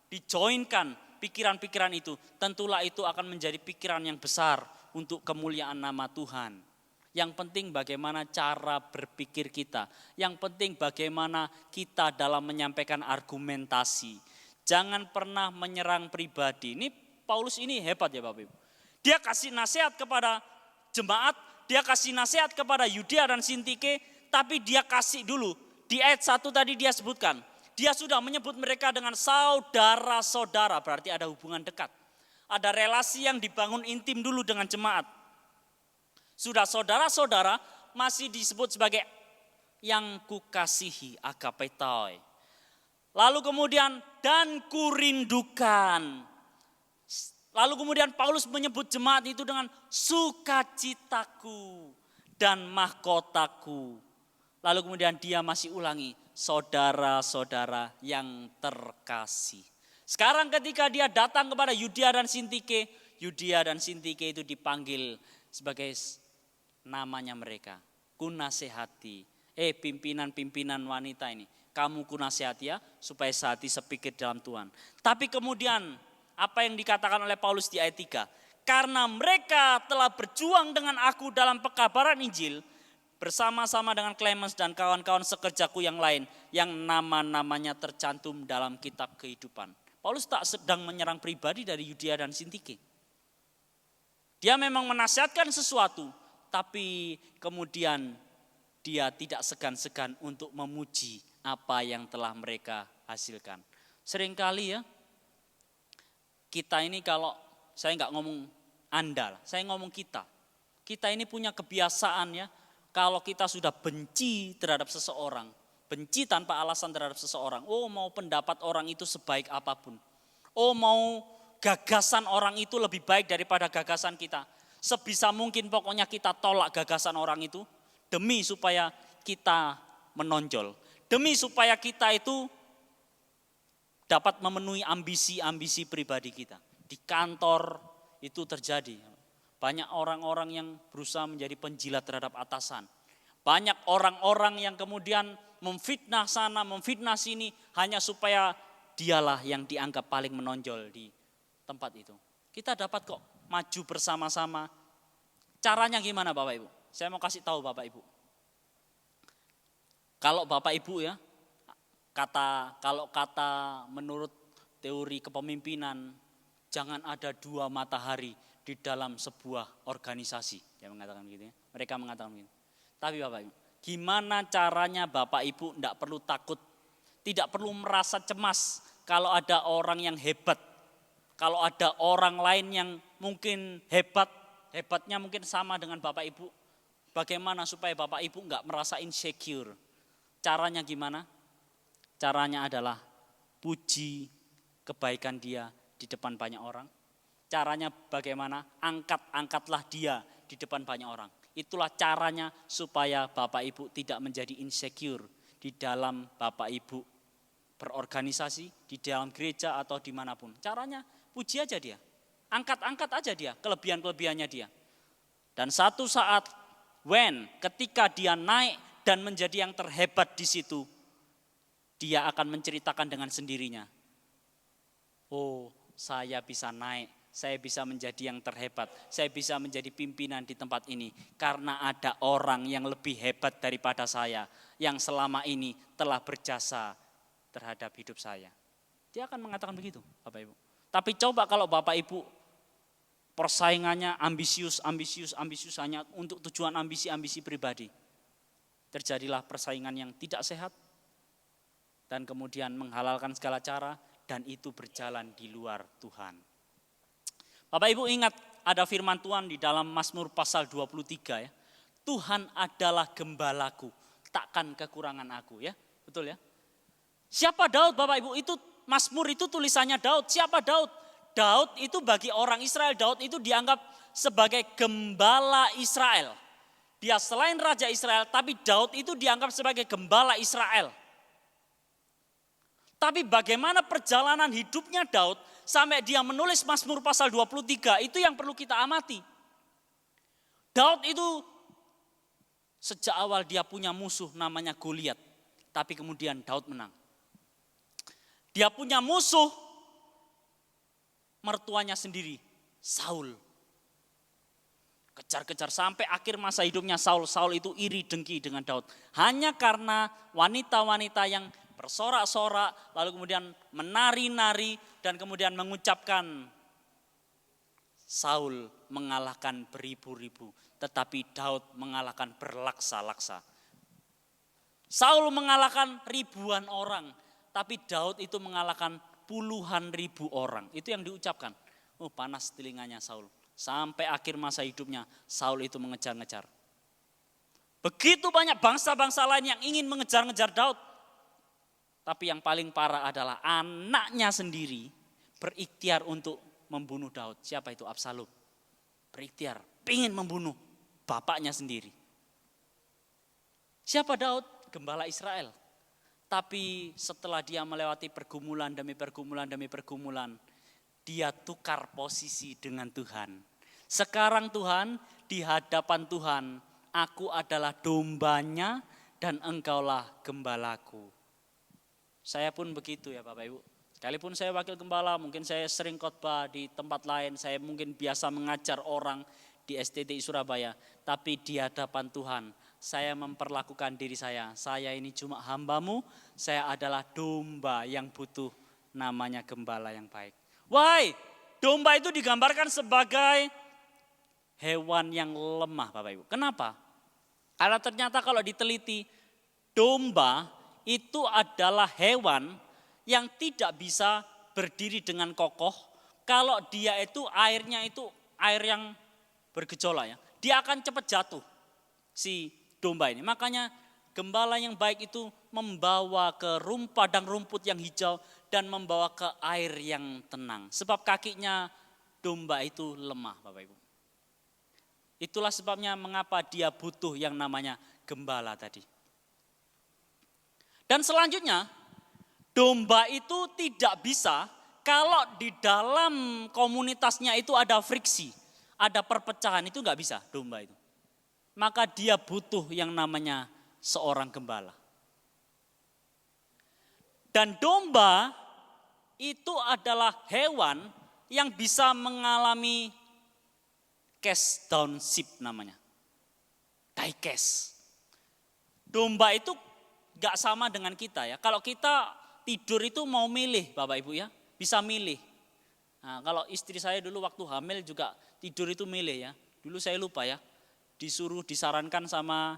dijoinkan pikiran-pikiran itu. Tentulah itu akan menjadi pikiran yang besar untuk kemuliaan nama Tuhan. Yang penting bagaimana cara berpikir kita. Yang penting bagaimana kita dalam menyampaikan argumentasi. Jangan pernah menyerang pribadi. Ini Paulus ini hebat ya Bapak Ibu. Dia kasih nasihat kepada jemaat, dia kasih nasihat kepada Yudea dan Sintike, tapi dia kasih dulu. Di ayat 1 tadi dia sebutkan, dia sudah menyebut mereka dengan saudara-saudara, berarti ada hubungan dekat. Ada relasi yang dibangun intim dulu dengan jemaat. Sudah saudara-saudara masih disebut sebagai yang kukasihi, agapetoi. Lalu kemudian dan kurindukan. Lalu kemudian Paulus menyebut jemaat itu dengan sukacitaku dan mahkotaku. Lalu kemudian dia masih ulangi, saudara-saudara yang terkasih. Sekarang ketika dia datang kepada Yudea dan Sintike, Yudea dan Sintike itu dipanggil sebagai namanya mereka. Kunasehati, pimpinan-pimpinan wanita ini, kamu kunasehati ya supaya sehati sepikir dalam Tuhan. Tapi kemudian apa yang dikatakan oleh Paulus di ayat 3. Karena mereka telah berjuang dengan aku dalam pekabaran Injil. Bersama-sama dengan Clemens dan kawan-kawan sekerjaku yang lain. Yang nama-namanya tercantum dalam kitab kehidupan. Paulus tak sedang menyerang pribadi dari Yudea dan Sintike. Dia memang menasihatkan sesuatu. Tapi kemudian dia tidak segan-segan untuk memuji apa yang telah mereka hasilkan. Seringkali ya. Kita ini kalau, saya nggak ngomong Anda, saya ngomong kita. Kita ini punya kebiasaan ya, kalau kita sudah benci terhadap seseorang, benci tanpa alasan terhadap seseorang, mau pendapat orang itu sebaik apapun. Mau gagasan orang itu lebih baik daripada gagasan kita. Sebisa mungkin pokoknya kita tolak gagasan orang itu, demi supaya kita menonjol. Demi supaya kita itu dapat memenuhi ambisi-ambisi pribadi kita. Di kantor itu terjadi. Banyak orang-orang yang berusaha menjadi penjilat terhadap atasan. Banyak orang-orang yang kemudian memfitnah sana, memfitnah sini, hanya supaya dialah yang dianggap paling menonjol di tempat itu. Kita dapat kok maju bersama-sama. Caranya gimana Bapak Ibu? Saya mau kasih tahu Bapak Ibu. Kalau Bapak Ibu ya, kalau kata menurut teori kepemimpinan, jangan ada dua matahari di dalam sebuah organisasi. Yang mengatakan begitu ya. Mereka mengatakan begitu. Tapi Bapak Ibu, gimana caranya Bapak Ibu tidak perlu takut, tidak perlu merasa cemas kalau ada orang yang hebat. Kalau ada orang lain yang mungkin hebatnya mungkin sama dengan Bapak Ibu. Bagaimana supaya Bapak Ibu enggak merasa insecure? Caranya gimana? Caranya adalah puji kebaikan dia di depan banyak orang. Caranya bagaimana? Angkatlah dia di depan banyak orang. Itulah caranya supaya Bapak Ibu tidak menjadi insecure di dalam Bapak Ibu berorganisasi, di dalam gereja atau dimanapun. Caranya puji aja dia. Angkat aja dia, kelebihan-kelebihannya dia. Dan satu saat ketika dia naik dan menjadi yang terhebat di situ, dia akan menceritakan dengan sendirinya. Oh, saya bisa naik, saya bisa menjadi yang terhebat, saya bisa menjadi pimpinan di tempat ini karena ada orang yang lebih hebat daripada saya yang selama ini telah berjasa terhadap hidup saya. Dia akan mengatakan begitu, Bapak Ibu. Tapi coba kalau Bapak Ibu persaingannya ambisius hanya untuk tujuan ambisi pribadi. Terjadilah persaingan yang tidak sehat dan kemudian menghalalkan segala cara dan itu berjalan di luar Tuhan. Bapak Ibu ingat ada firman Tuhan di dalam Mazmur pasal 23 ya. Tuhan adalah gembalaku, takkan kekurangan aku ya. Betul ya? Siapa Daud Bapak Ibu? Itu Mazmur itu tulisannya Daud. Siapa Daud? Daud itu bagi orang Israel, Daud itu dianggap sebagai gembala Israel. Dia selain raja Israel, tapi Daud itu dianggap sebagai gembala Israel. Tapi bagaimana perjalanan hidupnya Daud sampai dia menulis Mazmur pasal 23, itu yang perlu kita amati. Daud itu sejak awal dia punya musuh namanya Goliat, tapi kemudian Daud menang. Dia punya musuh mertuanya sendiri, Saul. Kejar-kejar sampai akhir masa hidupnya Saul itu iri dengki dengan Daud. Hanya karena wanita-wanita yang bersorak-sorak, lalu kemudian menari-nari dan kemudian mengucapkan Saul mengalahkan beribu-ribu, tetapi Daud mengalahkan berlaksa-laksa. Saul mengalahkan ribuan orang, tapi Daud itu mengalahkan puluhan ribu orang. Itu yang diucapkan. Oh, panas telinganya Saul. Sampai akhir masa hidupnya Saul itu mengejar-ngejar. Begitu banyak bangsa-bangsa lain yang ingin mengejar-ngejar Daud. Tapi yang paling parah adalah anaknya sendiri berikhtiar untuk membunuh Daud. Siapa itu? Absalom. Berikhtiar, ingin membunuh bapaknya sendiri. Siapa Daud? Gembala Israel. Tapi setelah dia melewati pergumulan demi pergumulan, dia tukar posisi dengan Tuhan. Sekarang Tuhan, di hadapan Tuhan, aku adalah dombanya dan engkaulah gembalaku. Saya pun begitu ya Bapak Ibu. Sekalipun saya wakil gembala, mungkin saya sering khotbah di tempat lain, saya mungkin biasa mengajar orang di STTI Surabaya. Tapi di hadapan Tuhan, saya memperlakukan diri saya ini cuma hamba-Mu, saya adalah domba yang butuh namanya gembala yang baik. Why? Domba itu digambarkan sebagai hewan yang lemah Bapak Ibu. Kenapa? Karena ternyata kalau diteliti, domba itu adalah hewan yang tidak bisa berdiri dengan kokoh. Kalau dia itu airnya itu air yang bergejolak ya. Dia akan cepat jatuh si domba ini. Makanya gembala yang baik itu membawa ke padang rumput yang hijau dan membawa ke air yang tenang. Sebab kakinya domba itu lemah Bapak Ibu. Itulah sebabnya mengapa dia butuh yang namanya gembala tadi. Dan selanjutnya, domba itu tidak bisa kalau di dalam komunitasnya itu ada friksi, ada perpecahan, itu nggak bisa domba itu. Maka dia butuh yang namanya seorang gembala. Dan domba itu adalah hewan yang bisa mengalami cast downship namanya. Diecast. Domba itu gak sama dengan kita ya. Kalau kita tidur itu mau milih Bapak Ibu ya. Bisa milih. Nah, kalau istri saya dulu waktu hamil juga tidur itu milih ya. Dulu saya lupa ya. Disarankan sama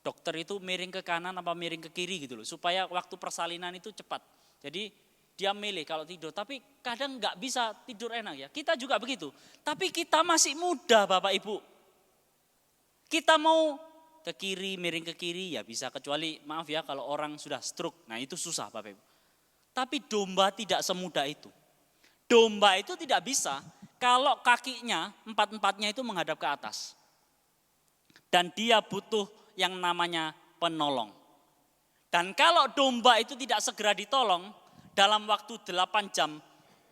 dokter itu miring ke kanan apa miring ke kiri gitu loh. Supaya waktu persalinan itu cepat. Jadi dia milih kalau tidur. Tapi kadang gak bisa tidur enak ya. Kita juga begitu. Tapi kita masih muda Bapak Ibu. Kita mau ke kiri, miring ke kiri ya bisa. Kecuali maaf ya kalau orang sudah stroke. Nah itu susah Bapak Ibu. Tapi domba tidak semudah itu. Domba itu tidak bisa kalau kakinya empat-empatnya itu menghadap ke atas. Dan dia butuh yang namanya penolong. Dan kalau domba itu tidak segera ditolong, dalam waktu 8 jam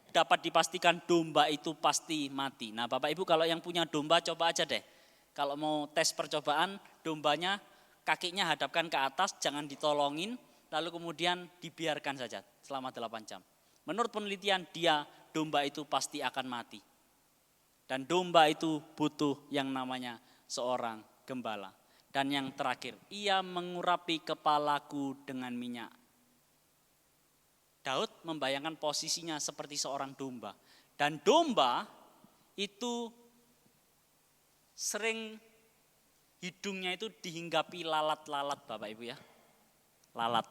dapat dipastikan domba itu pasti mati. Nah Bapak Ibu kalau yang punya domba coba aja deh. Kalau mau tes percobaan, dombanya kakinya hadapkan ke atas, jangan ditolongin, lalu kemudian dibiarkan saja selama 8 jam. Menurut penelitian domba itu pasti akan mati. Dan domba itu butuh yang namanya seorang gembala. Dan yang terakhir, ia mengurapi kepalaku dengan minyak. Daud membayangkan posisinya seperti seorang domba. Dan domba itu sering hidungnya itu dihinggapi lalat-lalat Bapak Ibu ya. Lalat.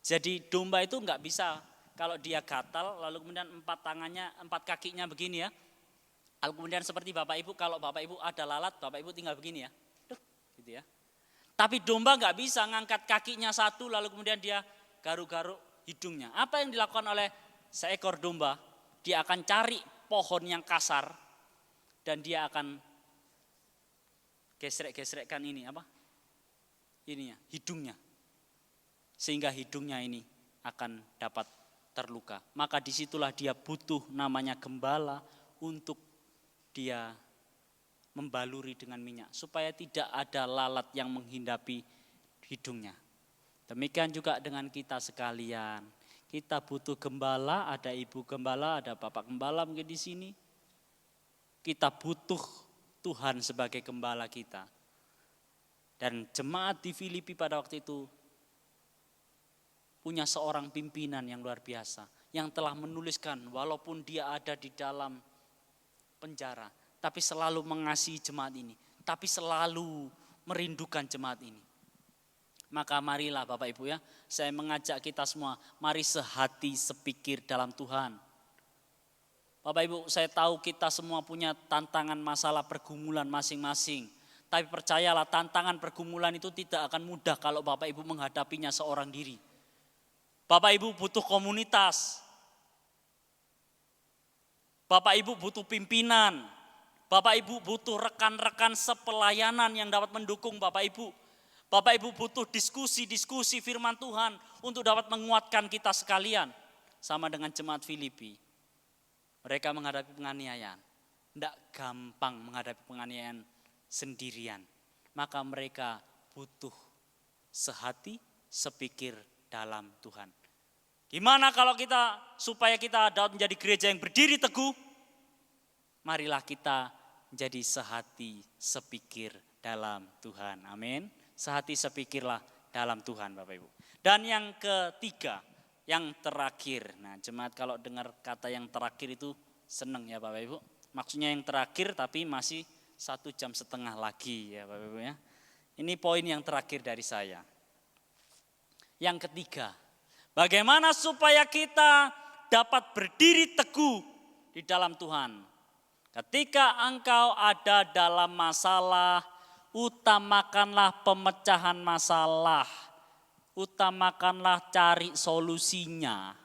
Jadi domba itu enggak bisa kalau dia gatal lalu kemudian 4 kakinya begini ya. Lalu kemudian seperti Bapak Ibu, kalau Bapak Ibu ada lalat, Bapak Ibu tinggal begini ya. Gitu ya. Tapi domba enggak bisa ngangkat kakinya satu lalu kemudian dia garuk-garuk hidungnya. Apa yang dilakukan oleh seekor domba? Dia akan cari pohon yang kasar dan dia akan gesrek-gesrekkan ini apa? Ininya, hidungnya. Sehingga hidungnya ini akan dapat terluka. Maka disitulah dia butuh namanya gembala untuk dia membaluri dengan minyak. Supaya tidak ada lalat yang menghindapi hidungnya. Demikian juga dengan kita sekalian. Kita butuh gembala, ada ibu gembala, ada bapak gembala mungkin di sini. Kita butuh Tuhan sebagai gembala kita. Dan jemaat di Filipi pada waktu itu punya seorang pimpinan yang luar biasa. Yang telah menuliskan walaupun dia ada di dalam penjara. Tapi selalu mengasihi jemaat ini. Tapi selalu merindukan jemaat ini. Maka marilah Bapak Ibu ya, saya mengajak kita semua, mari sehati sepikir dalam Tuhan. Bapak Ibu, saya tahu kita semua punya tantangan masalah pergumulan masing-masing. Tapi percayalah tantangan pergumulan itu tidak akan mudah kalau Bapak Ibu menghadapinya seorang diri. Bapak Ibu butuh komunitas. Bapak Ibu butuh pimpinan. Bapak Ibu butuh rekan-rekan sepelayanan yang dapat mendukung Bapak Ibu. Bapak Ibu butuh diskusi firman Tuhan untuk dapat menguatkan kita sekalian. Sama dengan jemaat Filipi. Mereka menghadapi penganiayaan. Tidak gampang menghadapi penganiayaan sendirian. Maka mereka butuh sehati, sepikir dalam Tuhan. Gimana kalau supaya kita dapat menjadi gereja yang berdiri teguh? Marilah kita menjadi sehati, sepikir dalam Tuhan. Amin. Sehati sepikirlah dalam Tuhan Bapak Ibu. Dan yang ketiga, yang terakhir. Nah jemaat kalau dengar kata yang terakhir itu senang ya Bapak Ibu. Maksudnya yang terakhir tapi masih 1,5 jam lagi ya Bapak Ibu ya. Ini poin yang terakhir dari saya. Yang ketiga, bagaimana supaya kita dapat berdiri teguh di dalam Tuhan. Ketika engkau ada dalam masalah, utamakanlah pemecahan masalah. Utamakanlah cari solusinya.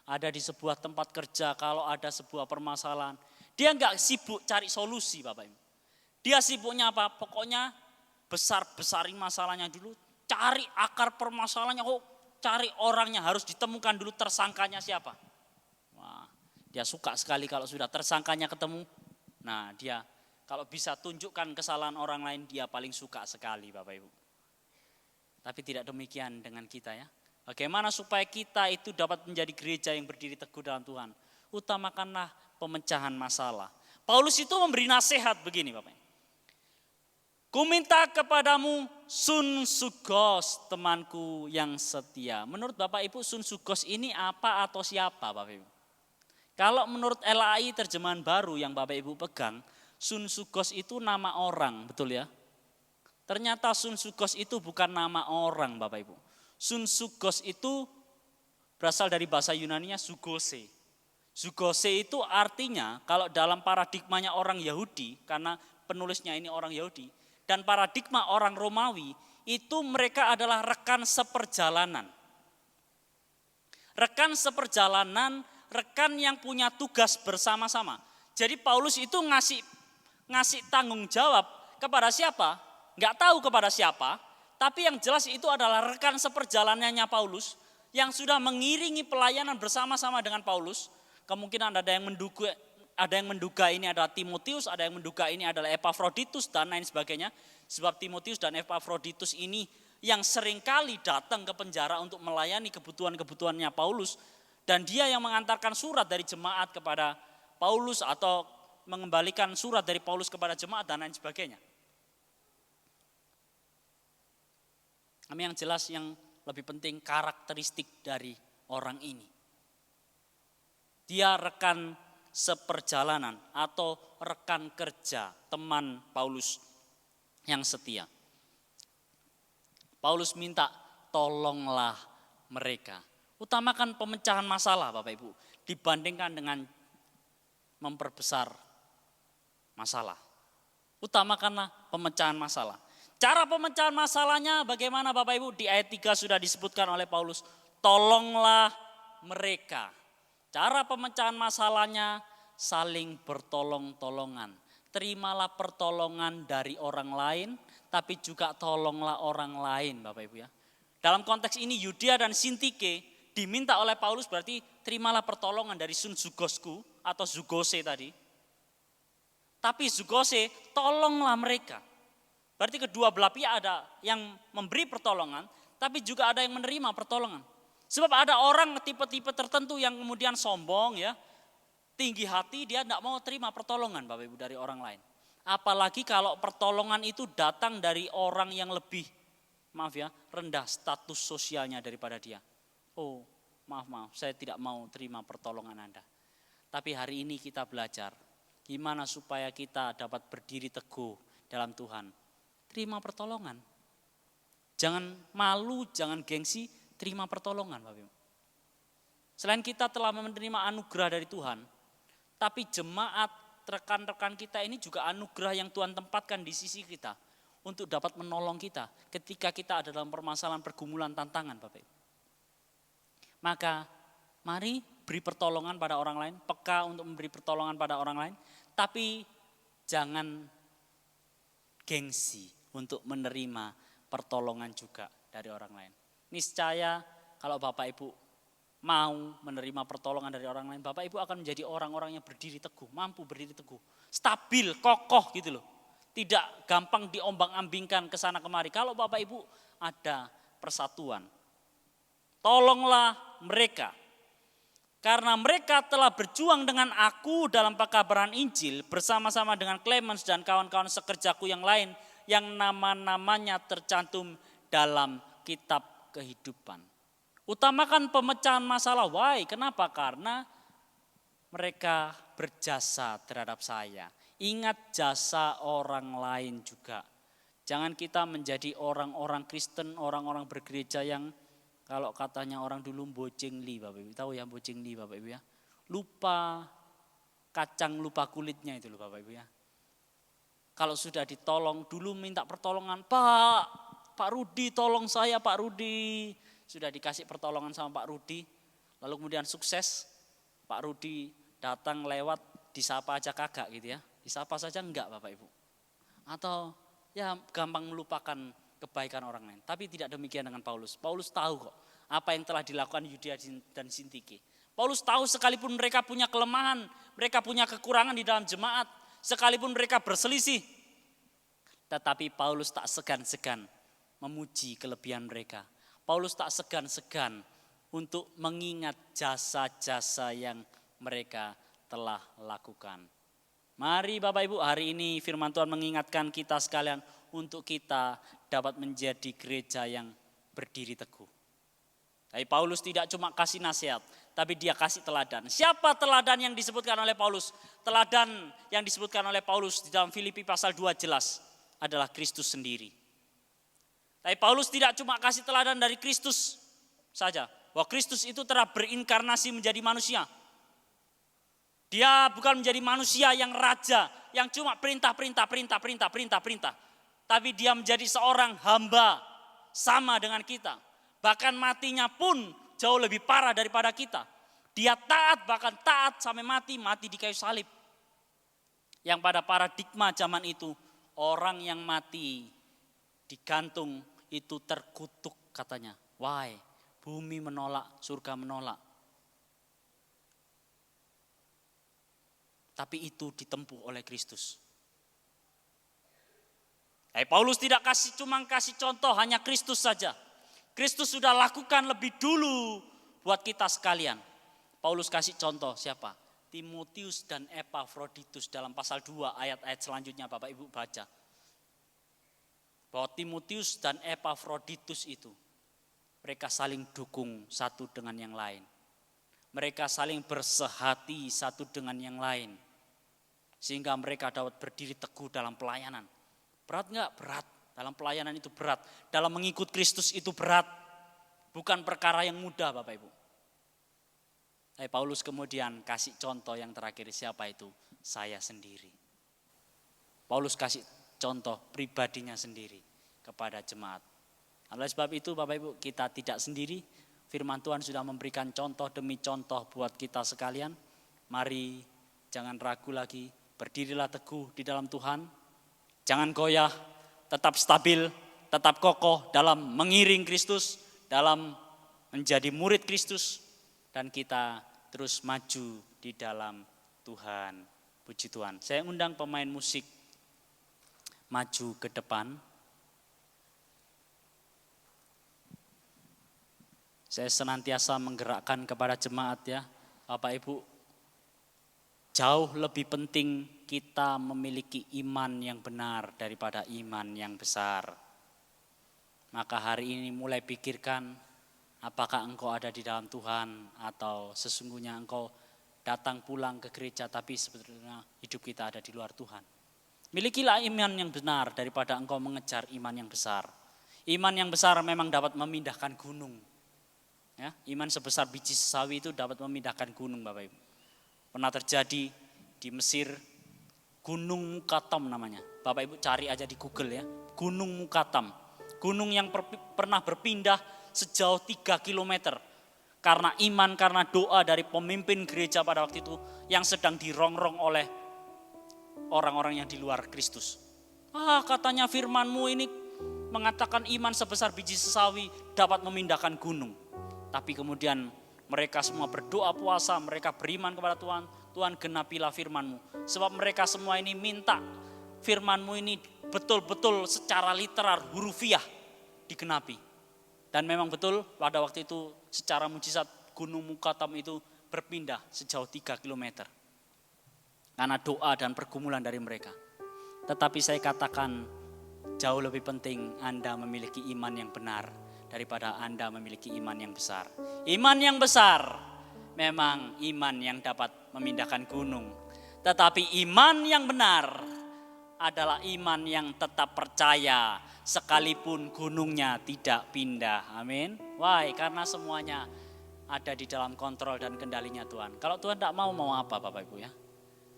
Ada di sebuah tempat kerja kalau ada sebuah permasalahan. Dia enggak sibuk cari solusi Bapak Ibu. Dia sibuknya apa? Pokoknya besar-besarin masalahnya dulu. Cari akar permasalahannya. Cari orangnya harus ditemukan dulu tersangkanya siapa. Wah, dia suka sekali kalau sudah tersangkanya ketemu. Nah dia kalau bisa tunjukkan kesalahan orang lain dia paling suka sekali Bapak Ibu. Tapi tidak demikian dengan kita ya. Bagaimana supaya kita itu dapat menjadi gereja yang berdiri teguh dalam Tuhan. Utamakanlah pemecahan masalah. Paulus itu memberi nasihat begini Bapak Ibu. Ku minta kepadamu Sun Sugos temanku yang setia. Menurut Bapak Ibu Sun Sugos ini apa atau siapa Bapak Ibu? Kalau menurut LAI terjemahan baru yang Bapak Ibu pegang, Sun Sugos itu nama orang, betul ya? Ternyata Sun Sugos itu bukan nama orang Bapak Ibu. Sun Sugos itu berasal dari bahasa Yunaninya Sugose. Sugose itu artinya kalau dalam paradigmanya orang Yahudi, karena penulisnya ini orang Yahudi, dan paradigma orang Romawi, itu mereka adalah rekan seperjalanan. Rekan seperjalanan, rekan yang punya tugas bersama-sama. Jadi Paulus itu ngasih tanggung jawab kepada siapa? Enggak tahu kepada siapa, tapi yang jelas itu adalah rekan seperjalanannya Paulus yang sudah mengiringi pelayanan bersama-sama dengan Paulus. Kemungkinan ada yang menduga ini adalah Timotius, ada yang menduga ini adalah Epafroditus dan lain sebagainya. Sebab Timotius dan Epafroditus ini yang seringkali datang ke penjara untuk melayani kebutuhan-kebutuhannya Paulus. Dan dia yang mengantarkan surat dari jemaat kepada Paulus atau mengembalikan surat dari Paulus kepada jemaat dan lain sebagainya. Kami yang jelas yang lebih penting karakteristik dari orang ini. Dia rekan seperjalanan atau rekan kerja, teman Paulus yang setia. Paulus minta tolonglah mereka. Utamakan pemecahan masalah Bapak Ibu dibandingkan dengan memperbesar masalah. Utamakanlah pemecahan masalah. Cara pemecahan masalahnya bagaimana Bapak Ibu? Di ayat 3 sudah disebutkan oleh Paulus. Tolonglah mereka. Cara pemecahan masalahnya saling bertolong-tolongan. Terimalah pertolongan dari orang lain, tapi juga tolonglah orang lain Bapak Ibu ya. Dalam konteks ini Yudea dan Sintike diminta oleh Paulus berarti terimalah pertolongan dari Sun Zugosku atau Zugose tadi. Tapi Zugose tolonglah mereka. Berarti kedua belah pihak ada yang memberi pertolongan, tapi juga ada yang menerima pertolongan. Sebab ada orang tipe-tipe tertentu yang kemudian sombong ya, tinggi hati, dia tidak mau terima pertolongan Bapak Ibu dari orang lain. Apalagi kalau pertolongan itu datang dari orang yang lebih, maaf ya, rendah status sosialnya daripada dia. Oh maaf, saya tidak mau terima pertolongan Anda. Tapi hari ini kita belajar, gimana supaya kita dapat berdiri teguh dalam Tuhan. Terima pertolongan. Jangan malu, jangan gengsi, terima pertolongan Bapak Ibu. Selain kita telah menerima anugerah dari Tuhan, tapi jemaat, rekan-rekan kita ini juga anugerah yang Tuhan tempatkan di sisi kita untuk dapat menolong kita ketika kita ada dalam permasalahan, pergumulan, tantangan Bapak Ibu. Maka mari beri pertolongan pada orang lain, peka untuk memberi pertolongan pada orang lain, tapi jangan gengsi untuk menerima pertolongan juga dari orang lain. Niscaya kalau Bapak Ibu mau menerima pertolongan dari orang lain, Bapak Ibu akan menjadi orang-orang yang berdiri teguh, mampu berdiri teguh, stabil, kokoh gitu loh. Tidak gampang diombang-ambingkan ke sana kemari. Kalau Bapak Ibu ada persatuan, tolonglah mereka. Karena mereka telah berjuang dengan aku dalam pekabaran Injil bersama-sama dengan Clemens dan kawan-kawan sekerjaku yang lain yang nama-namanya tercantum dalam kitab kehidupan. Utamakan pemecahan masalah. Why? Kenapa? Karena mereka berjasa terhadap saya. Ingat jasa orang lain juga. Jangan kita menjadi orang-orang Kristen, orang-orang bergereja yang kalau katanya orang dulu bojengli Bapak Ibu. Tahu ya bojengli Bapak Ibu ya. Lupa kacang, lupa kulitnya itu loh Bapak Ibu ya. Kalau sudah ditolong, dulu minta pertolongan, Pak Rudi tolong saya Pak Rudi. Sudah dikasih pertolongan sama Pak Rudi, lalu kemudian sukses, Pak Rudi datang lewat, disapa aja kagak gitu ya. Disapa saja enggak Bapak Ibu. Atau ya gampang melupakan kebaikan orang lain. Tapi tidak demikian dengan Paulus. Paulus tahu kok apa yang telah dilakukan Yudea dan Sintike. Paulus tahu sekalipun mereka punya kelemahan, mereka punya kekurangan di dalam jemaat, sekalipun mereka berselisih, tetapi Paulus tak segan-segan memuji kelebihan mereka. Paulus tak segan-segan untuk mengingat jasa-jasa yang mereka telah lakukan. Mari Bapak Ibu, hari ini firman Tuhan mengingatkan kita sekalian untuk kita dapat menjadi gereja yang berdiri teguh. Tapi Paulus tidak cuma kasih nasihat, tapi dia kasih teladan. Siapa teladan yang disebutkan oleh Paulus? Teladan yang disebutkan oleh Paulus di dalam Filipi pasal 2 jelas adalah Kristus sendiri. Tapi Paulus tidak cuma kasih teladan dari Kristus saja, bahwa Kristus itu telah berinkarnasi menjadi manusia. Dia bukan menjadi manusia yang raja, yang cuma perintah. Tapi dia menjadi seorang hamba sama dengan kita. Bahkan matinya pun jauh lebih parah daripada kita. Dia taat, bahkan taat sampai mati di kayu salib. Yang pada paradigma zaman itu, orang yang mati digantung itu terkutuk katanya. Why? Bumi menolak, surga menolak. Tapi itu ditempuh oleh Kristus. Paulus tidak cuma kasih contoh hanya Kristus saja. Kristus sudah lakukan lebih dulu buat kita sekalian. Paulus kasih contoh siapa? Timotius dan Epafroditus dalam pasal 2 ayat-ayat selanjutnya Bapak Ibu baca. Bahwa Timotius dan Epafroditus itu mereka saling dukung satu dengan yang lain. Mereka saling bersehati satu dengan yang lain. Sehingga mereka dapat berdiri teguh dalam pelayanan. Berat enggak? Berat. Dalam pelayanan itu berat. Dalam mengikut Kristus itu berat. Bukan perkara yang mudah Bapak Ibu. Paulus kemudian kasih contoh yang terakhir, siapa itu? Saya sendiri. Paulus kasih contoh pribadinya sendiri kepada jemaat. Oleh sebab itu Bapak Ibu, kita tidak sendiri. Firman Tuhan sudah memberikan contoh demi contoh buat kita sekalian. Mari jangan ragu lagi, berdirilah teguh di dalam Tuhan. Jangan goyah, tetap stabil, tetap kokoh dalam mengiring Kristus, dalam menjadi murid Kristus. Dan kita terus maju di dalam Tuhan. Puji Tuhan. Saya undang pemain musik maju ke depan. Saya senantiasa menggerakkan kepada jemaat ya. Bapak Ibu, jauh lebih penting kita memiliki iman yang benar daripada iman yang besar. Maka hari ini mulai pikirkan, apakah engkau ada di dalam Tuhan atau sesungguhnya engkau datang pulang ke gereja tapi sebetulnya hidup kita ada di luar Tuhan. Milikilah iman yang benar daripada engkau mengejar iman yang besar. Iman yang besar memang dapat memindahkan gunung. Ya, iman sebesar biji sesawi itu dapat memindahkan gunung Bapak Ibu. Pernah terjadi di Mesir, Gunung Mukatam namanya. Bapak Ibu cari aja di Google ya, Gunung Mukatam. Gunung yang pernah berpindah sejauh 3 kilometer. Karena iman, karena doa dari pemimpin gereja pada waktu itu yang sedang dirongrong oleh orang-orang yang di luar Kristus. Katanya firman-Mu ini mengatakan iman sebesar biji sesawi dapat memindahkan gunung. Tapi kemudian mereka semua berdoa puasa, mereka beriman kepada Tuhan. Tuhan genapilah firman-Mu. Sebab mereka semua ini minta firman-Mu ini betul-betul secara literal, hurufiah digenapi. Dan memang betul pada waktu itu secara mujizat Gunung Mukatam itu berpindah sejauh 3 kilometer. Karena doa dan pergumulan dari mereka. Tetapi saya katakan jauh lebih penting Anda memiliki iman yang benar daripada Anda memiliki iman yang besar. Iman yang besar memang iman yang dapat memindahkan gunung. Tetapi iman yang benar adalah iman yang tetap percaya sekalipun gunungnya tidak pindah. Amin. Why? Karena semuanya ada di dalam kontrol dan kendalinya Tuhan. Kalau Tuhan tidak mau apa Bapak Ibu ya.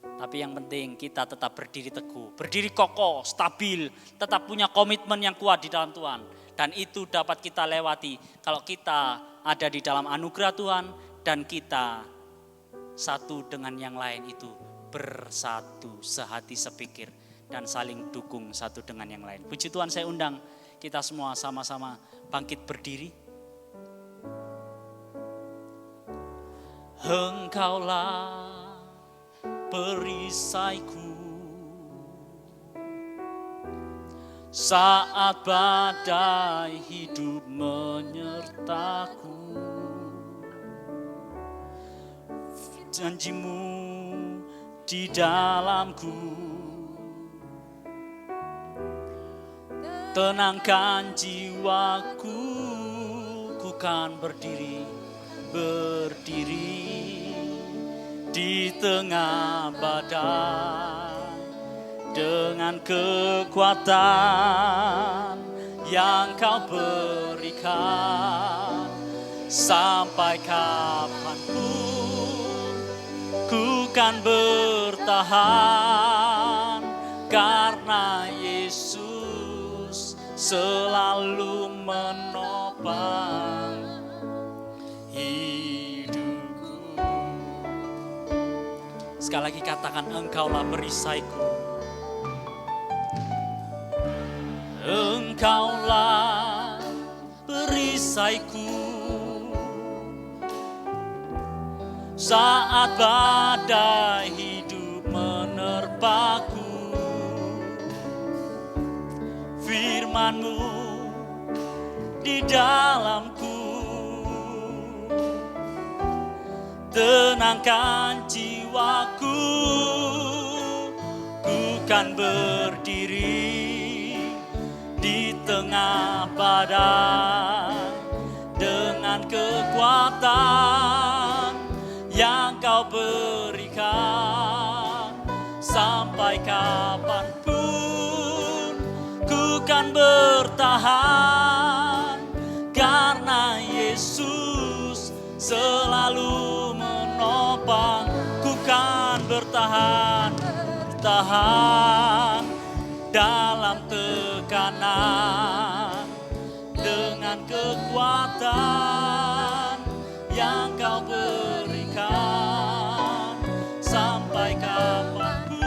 Tapi yang penting kita tetap berdiri teguh, berdiri kokoh, stabil, tetap punya komitmen yang kuat di dalam Tuhan. Dan itu dapat kita lewati kalau kita ada di dalam anugerah Tuhan dan kita satu dengan yang lain itu bersatu, sehati sepikir dan saling dukung satu dengan yang lain. Puji Tuhan, saya undang kita semua sama-sama bangkit berdiri. Engkaulah perisaiku saat badai hidup menyertaku. Janji-Mu di dalamku tenangkan jiwaku. Ku kan berdiri di tengah badai dengan kekuatan yang Kau berikan. Sampai kapanpun ku kan bertahan karena Yesus selalu menopang hidupku. Sekali lagi katakan, Engkaulah perisaiku. Engkaulah perisaiku saat badai hidup menerpaku. Firman-Mu di dalamku tenangkan jiwa. jiwaku, ku kan berdiri di tengah badai dengan kekuatan yang kau berikan. Sampai kapanpun ku kan bertahan, karena Yesus selalu menopang. Ku kan bertahan, bertahan dalam tekanan dengan kekuatan yang kau berikan. Sampai kapanpun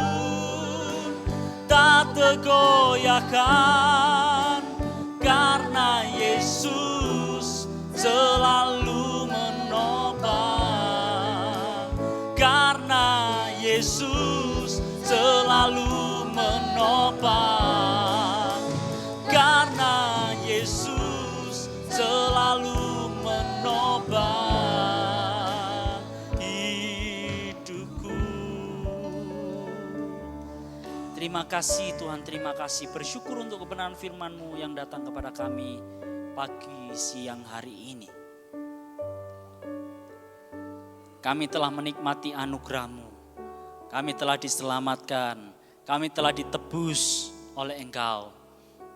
tak tergoyahkan, karena Yesus selalu menopang. Karena Yesus selalu menopang. Karena Yesus selalu menopang hidupku. Terima kasih Tuhan, terima kasih. Bersyukur untuk kebenaran firman-Mu yang datang kepada kami pagi siang hari ini. Kami telah menikmati anugerah-Mu. Kami telah diselamatkan. Kami telah ditebus oleh Engkau.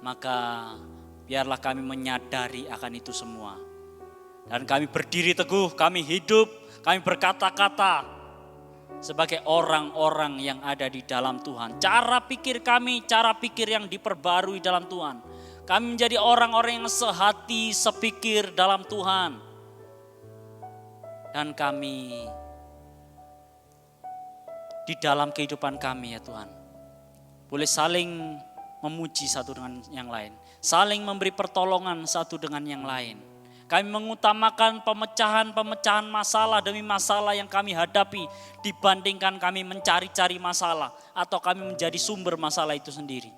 Maka biarlah kami menyadari akan itu semua. Dan kami berdiri teguh, kami hidup, kami berkata-kata sebagai orang-orang yang ada di dalam Tuhan. Cara pikir kami, cara pikir yang diperbarui dalam Tuhan. Kami menjadi orang-orang yang sehati, sepikir dalam Tuhan. Dan kami di dalam kehidupan kami ya Tuhan, boleh saling memuji satu dengan yang lain. Saling memberi pertolongan satu dengan yang lain. Kami mengutamakan pemecahan-pemecahan masalah demi masalah yang kami hadapi, dibandingkan kami mencari-cari masalah atau kami menjadi sumber masalah itu sendiri.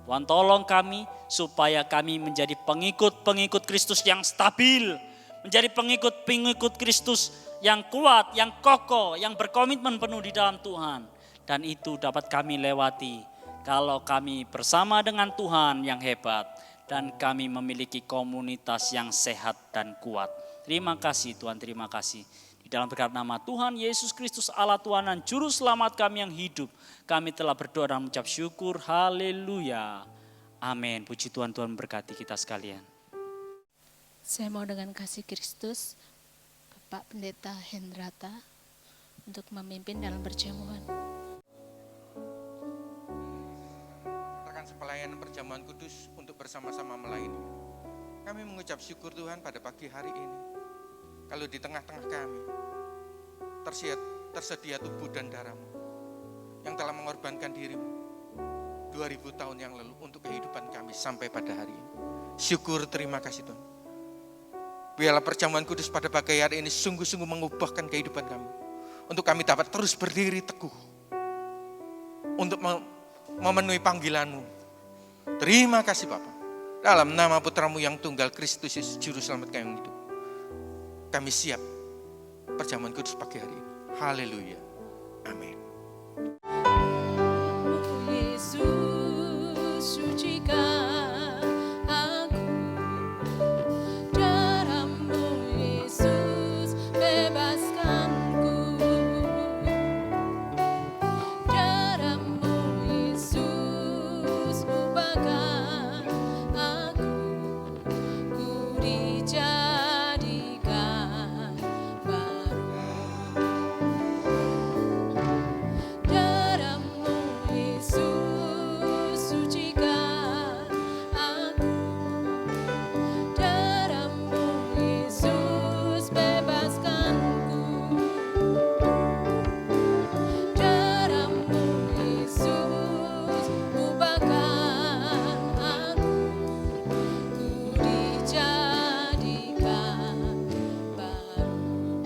Tuhan tolong kami supaya kami menjadi pengikut-pengikut Kristus yang stabil, menjadi pengikut-pengikut Kristus yang kuat, yang kokoh, yang berkomitmen penuh di dalam Tuhan. Dan itu dapat kami lewati kalau kami bersama dengan Tuhan yang hebat dan kami memiliki komunitas yang sehat dan kuat. Terima kasih Tuhan, terima kasih. Di dalam berkat nama Tuhan Yesus Kristus Allah Tuhan dan Juru Selamat kami yang hidup, kami telah berdoa dan mengucap syukur. Haleluya. Amin. Puji Tuhan, Tuhan berkati kita sekalian. Saya mau dengan kasih Kristus, Bapak Pendeta Hendrata, untuk memimpin dalam perjamuan. Rekan sepelayanan perjamuan kudus untuk bersama-sama melayani. Kami mengucap syukur Tuhan pada pagi hari ini. Kalau di tengah-tengah kami tersedia tubuh dan darah-Mu yang telah mengorbankan diri-Mu 2000 tahun yang lalu untuk kehidupan kami sampai pada hari ini. Syukur, terima kasih Tuhan. Biarlah perjamuan kudus pada pagi hari ini sungguh-sungguh mengubahkan kehidupan kami. Untuk kami dapat terus berdiri teguh. Untuk memenuhi panggilan-Mu. Terima kasih Bapa. Dalam nama Putra-Mu yang tunggal Kristus Yesus Juru Selamat kami yang hidup. Kami siap perjamuan kudus pagi hari ini. Haleluya. Amin. Yesus, sucikan aku.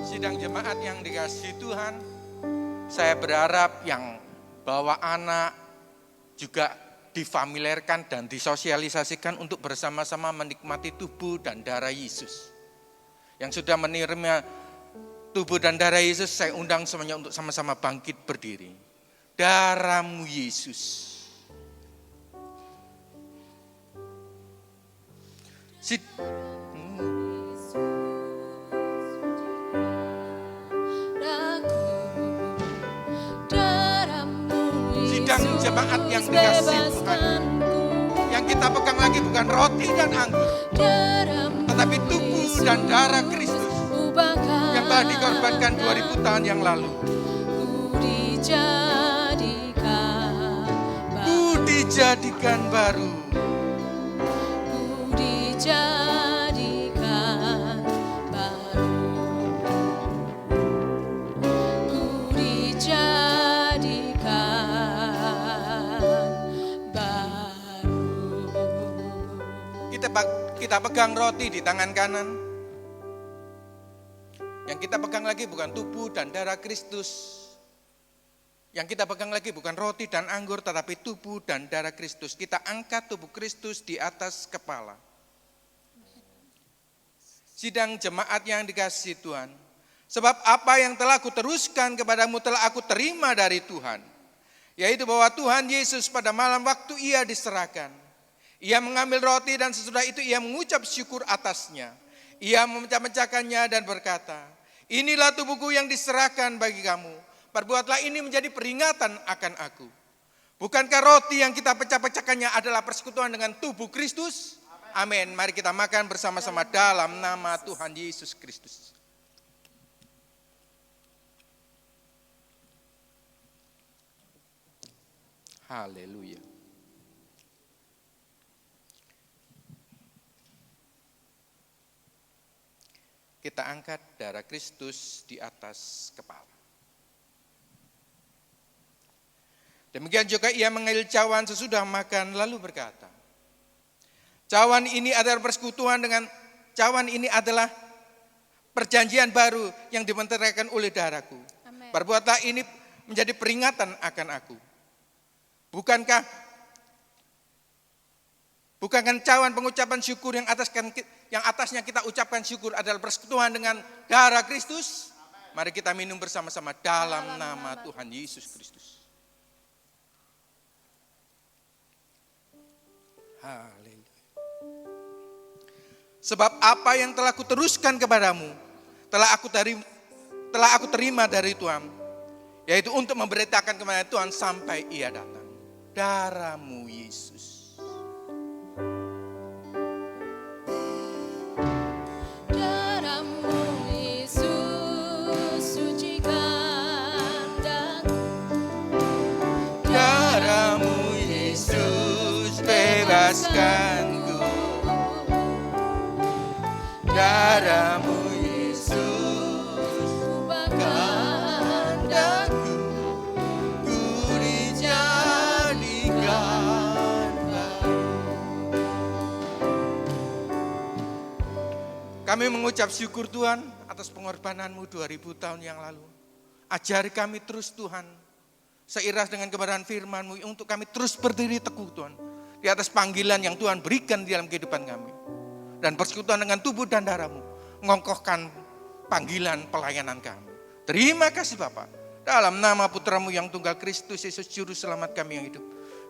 Sidang jemaat yang dikasihi Tuhan, saya berharap yang bawa anak juga difamiliarkan dan disosialisasikan untuk bersama-sama menikmati tubuh dan darah Yesus. Yang sudah menerima tubuh dan darah Yesus, saya undang semuanya untuk sama-sama bangkit berdiri. Darah-Mu Yesus. Sidang jemaat yang dikasihi Tuhan, yang kita pegang lagi bukan roti dan anggur, tetapi tubuh dan darah Kristus yang telah dikorbankan 2000 tahun yang lalu. Ku dijadikan baru. Kita pegang roti di tangan kanan. Yang kita pegang lagi bukan tubuh dan darah Kristus. Yang kita pegang lagi bukan roti dan anggur, tetapi tubuh dan darah Kristus. Kita angkat tubuh Kristus di atas kepala. Sidang jemaat yang dikasihi Tuhan. Sebab apa yang telah aku teruskan kepadamu telah aku terima dari Tuhan. Yaitu bahwa Tuhan Yesus pada malam waktu ia diserahkan. Ia mengambil roti dan sesudah itu ia mengucap syukur atasnya. Ia memecah-mecahkannya dan berkata, inilah tubuhku yang diserahkan bagi kamu. Perbuatlah ini menjadi peringatan akan aku. Bukankah roti yang kita pecah-pecahkannya adalah persekutuan dengan tubuh Kristus? Amin. Mari kita makan bersama-sama dalam nama Tuhan Yesus Kristus. Haleluya. Kita angkat darah Kristus di atas kepala. Demikian juga ia mengambil cawan sesudah makan lalu berkata, cawan ini adalah persekutuan dengan cawan ini adalah perjanjian baru yang dibenteraikan oleh darahku. Amen. Perbuatlah ini menjadi peringatan akan aku. Bukankah cawan pengucapan syukur yang atasnya kita ucapkan syukur adalah persekutuan dengan darah Kristus? Mari kita minum bersama-sama dalam nama Tuhan Yesus Kristus. Haleluya. Sebab apa yang telah kuteruskan kepadamu telah aku terima dari Tuhan, yaitu untuk memberitakan kepada Tuhan sampai ia datang. Darah-Mu Yesus. Bebaskanku, darah-Mu Yesus, ubahkan daku, ku dijadikan baru. Kami mengucap syukur Tuhan atas pengorbanan-Mu 2000 tahun yang lalu. Ajari kami terus Tuhan, seiras dengan kebenaran firman-Mu untuk kami terus berdiri teguh Tuhan. Di atas panggilan yang Tuhan berikan di dalam kehidupan kami. Dan persekutuan dengan tubuh dan darah-Mu mengokohkan panggilan pelayanan kami. Terima kasih Bapa. Dalam nama Putra-Mu yang tunggal Kristus Yesus Juru Selamat kami yang hidup.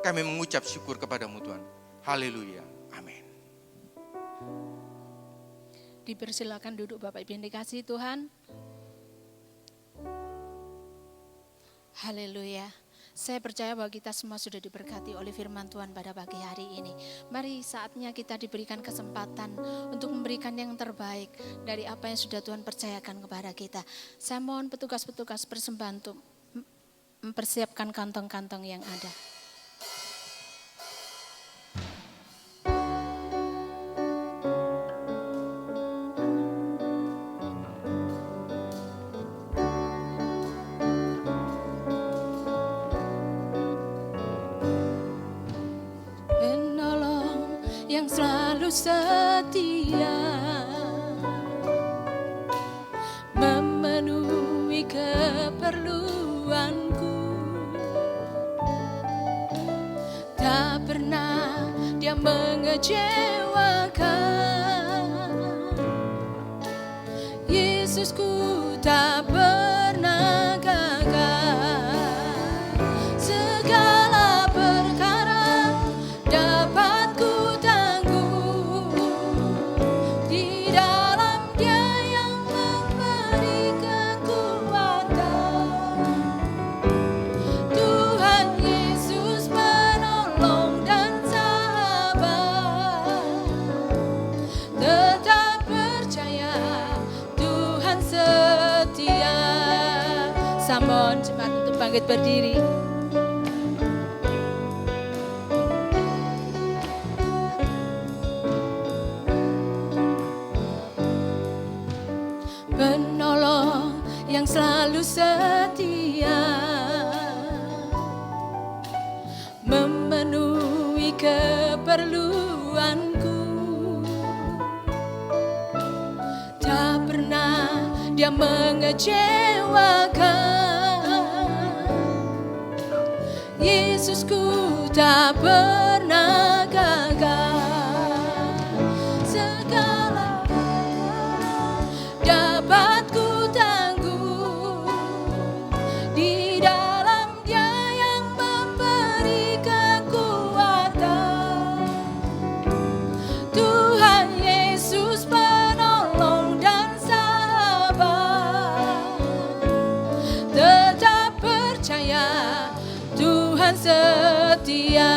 Kami mengucap syukur kepada-Mu Tuhan. Haleluya. Amin. Dipersilakan duduk Bapak Ibu yang dikasihi Tuhan. Haleluya. Saya percaya bahwa kita semua sudah diberkati oleh firman Tuhan pada pagi hari ini. Mari saatnya kita diberikan kesempatan untuk memberikan yang terbaik dari apa yang sudah Tuhan percayakan kepada kita. Saya mohon petugas-petugas persembahan untuk mempersiapkan kantong-kantong yang ada. Yang selalu setia memenuhi keperluanku, tak pernah Dia mengecewakan. Yesusku tak bangkit berdiri. Penolong yang selalu setia, memenuhi keperluanku. Tak pernah Dia mengecewakan. Yesusku tak pernah gagal. Segala dapat ku tangguh di dalam Dia yang memberi kekuatan. Tuhan Yesus penolong dan sahabat. Tetap percaya Tuhan setia.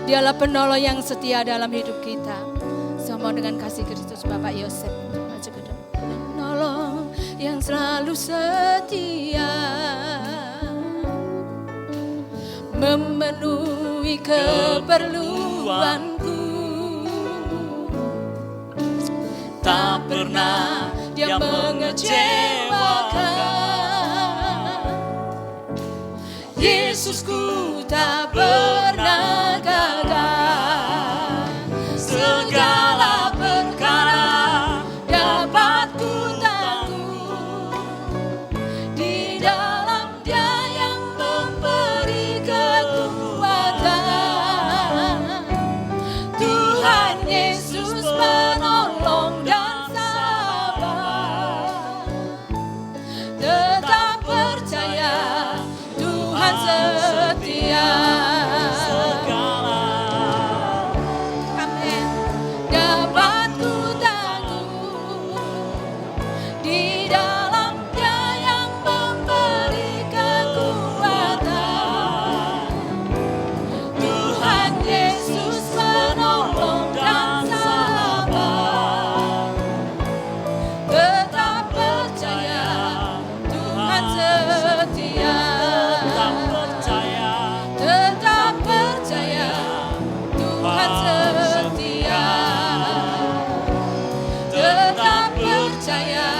Dialah penolong yang setia dalam hidup kita. Sama dengan kasih Kristus Bapak Yosef. Maju ke depan. Penolong yang selalu setia, memenuhi keperluanku. Tak pernah Dia mengecewakan. Yesusku tak pernah gagal. Segala perkara dapat ku tangguh di dalam Dia yang memberi kekuatan. Tuhan Yesus penolong dan sahabat. Tetap percaya Tuhan setia. Amin. Dapat ku tangguh di dalam Dia yang memberi kekuatan. Tuhan Yesus penolong dan sahabat. Tetap percaya Tuhan setia. Tetap percaya Tuhan setia. Tetap percaya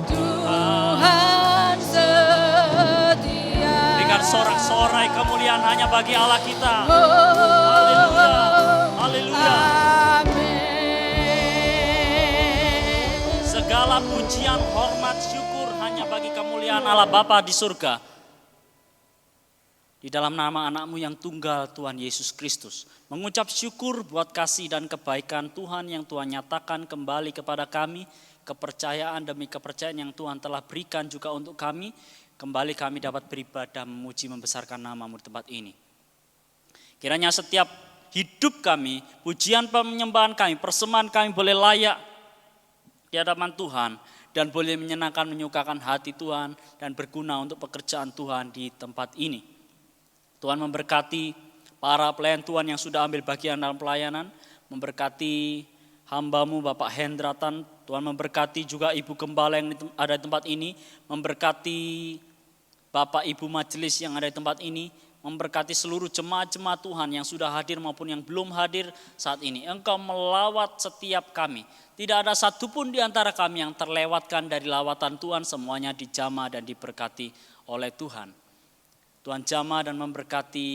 Tuhan setia. Berikan sorak-sorai kemuliaan hanya bagi Allah kita. Haleluya. Haleluya. Amin. Segala pujian, hormat, syukur hanya bagi kemuliaan Allah Bapa di surga. Di dalam nama anak-Mu yang tunggal Tuhan Yesus Kristus. Mengucap syukur buat kasih dan kebaikan Tuhan yang Tuhan nyatakan kembali kepada kami. Kepercayaan demi kepercayaan yang Tuhan telah berikan juga untuk kami. Kembali kami dapat beribadah memuji membesarkan nama-Mu di tempat ini. Kiranya setiap hidup kami, pujian penyembahan kami, persembahan kami boleh layak di hadapan Tuhan. Dan boleh menyenangkan, menyukakan hati Tuhan dan berguna untuk pekerjaan Tuhan di tempat ini. Tuhan memberkati para pelayan Tuhan yang sudah ambil bagian dalam pelayanan. Memberkati hamba-Mu Bapak Hendratan. Tuhan memberkati juga Ibu Gembala yang ada di tempat ini. Memberkati Bapak Ibu Majelis yang ada di tempat ini. Memberkati seluruh jemaat-jemaat Tuhan yang sudah hadir maupun yang belum hadir saat ini. Engkau melawat setiap kami. Tidak ada satupun di antara kami yang terlewatkan dari lawatan Tuhan. Semuanya dijamah dan diberkati oleh Tuhan. Tuhan jamah dan memberkati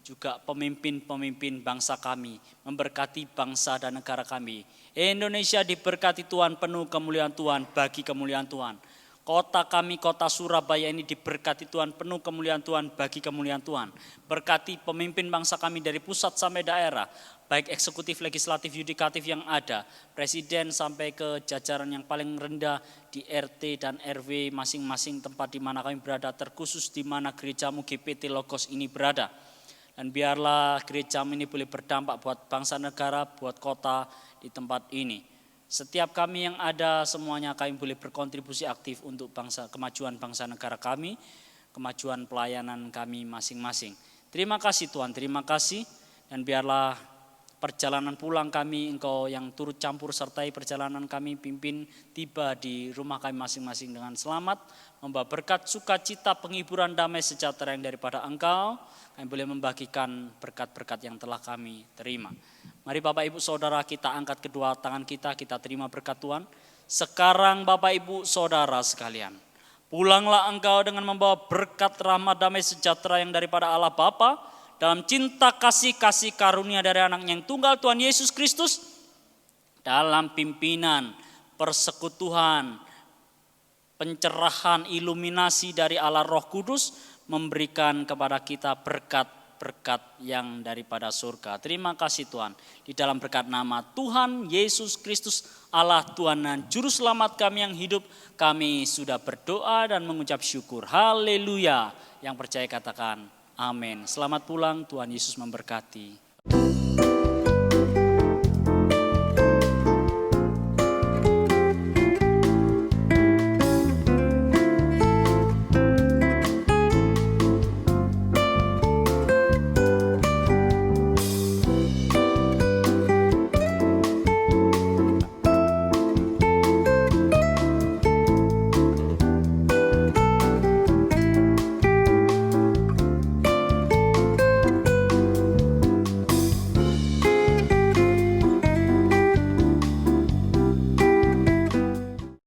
juga pemimpin-pemimpin bangsa kami. Memberkati bangsa dan negara kami. Indonesia diberkati Tuhan, penuh kemuliaan Tuhan, bagi kemuliaan Tuhan. Kota kami, kota Surabaya ini diberkati Tuhan, penuh kemuliaan Tuhan, bagi kemuliaan Tuhan. Berkati pemimpin bangsa kami dari pusat sampai daerah, baik eksekutif, legislatif, yudikatif yang ada, presiden sampai ke jajaran yang paling rendah di RT dan RW masing-masing tempat di mana kami berada, terkhusus di mana gerejamu GPT Logos ini berada. Dan biarlah gerejamu ini boleh berdampak buat bangsa negara, buat kota di tempat ini. Setiap kami yang ada semuanya kami boleh berkontribusi aktif untuk kemajuan bangsa negara kami, kemajuan pelayanan kami masing-masing. Terima kasih Tuhan, terima kasih. Dan biarlah perjalanan pulang kami, Engkau yang turut campur sertai perjalanan kami, pimpin tiba di rumah kami masing-masing dengan selamat, membawa berkat sukacita, penghiburan, damai sejahtera yang daripada Engkau. Kami boleh membagikan berkat-berkat yang telah kami terima. Mari Bapak Ibu Saudara, kita angkat kedua tangan kita terima berkat Tuhan. Sekarang Bapak Ibu Saudara sekalian, pulanglah engkau dengan membawa berkat rahmat damai sejahtera yang daripada Allah Bapa, dalam cinta kasih karunia dari anaknya yang tunggal Tuhan Yesus Kristus, dalam pimpinan, persekutuan, pencerahan, iluminasi dari Allah Roh Kudus, memberikan kepada kita berkat-berkat yang daripada surga. Terima kasih Tuhan, di dalam berkat nama Tuhan Yesus Kristus, Allah Tuhan dan Juru Selamat kami yang hidup, kami sudah berdoa dan mengucap syukur. Haleluya. Yang percaya katakan amin. Selamat pulang, Tuhan Yesus memberkati.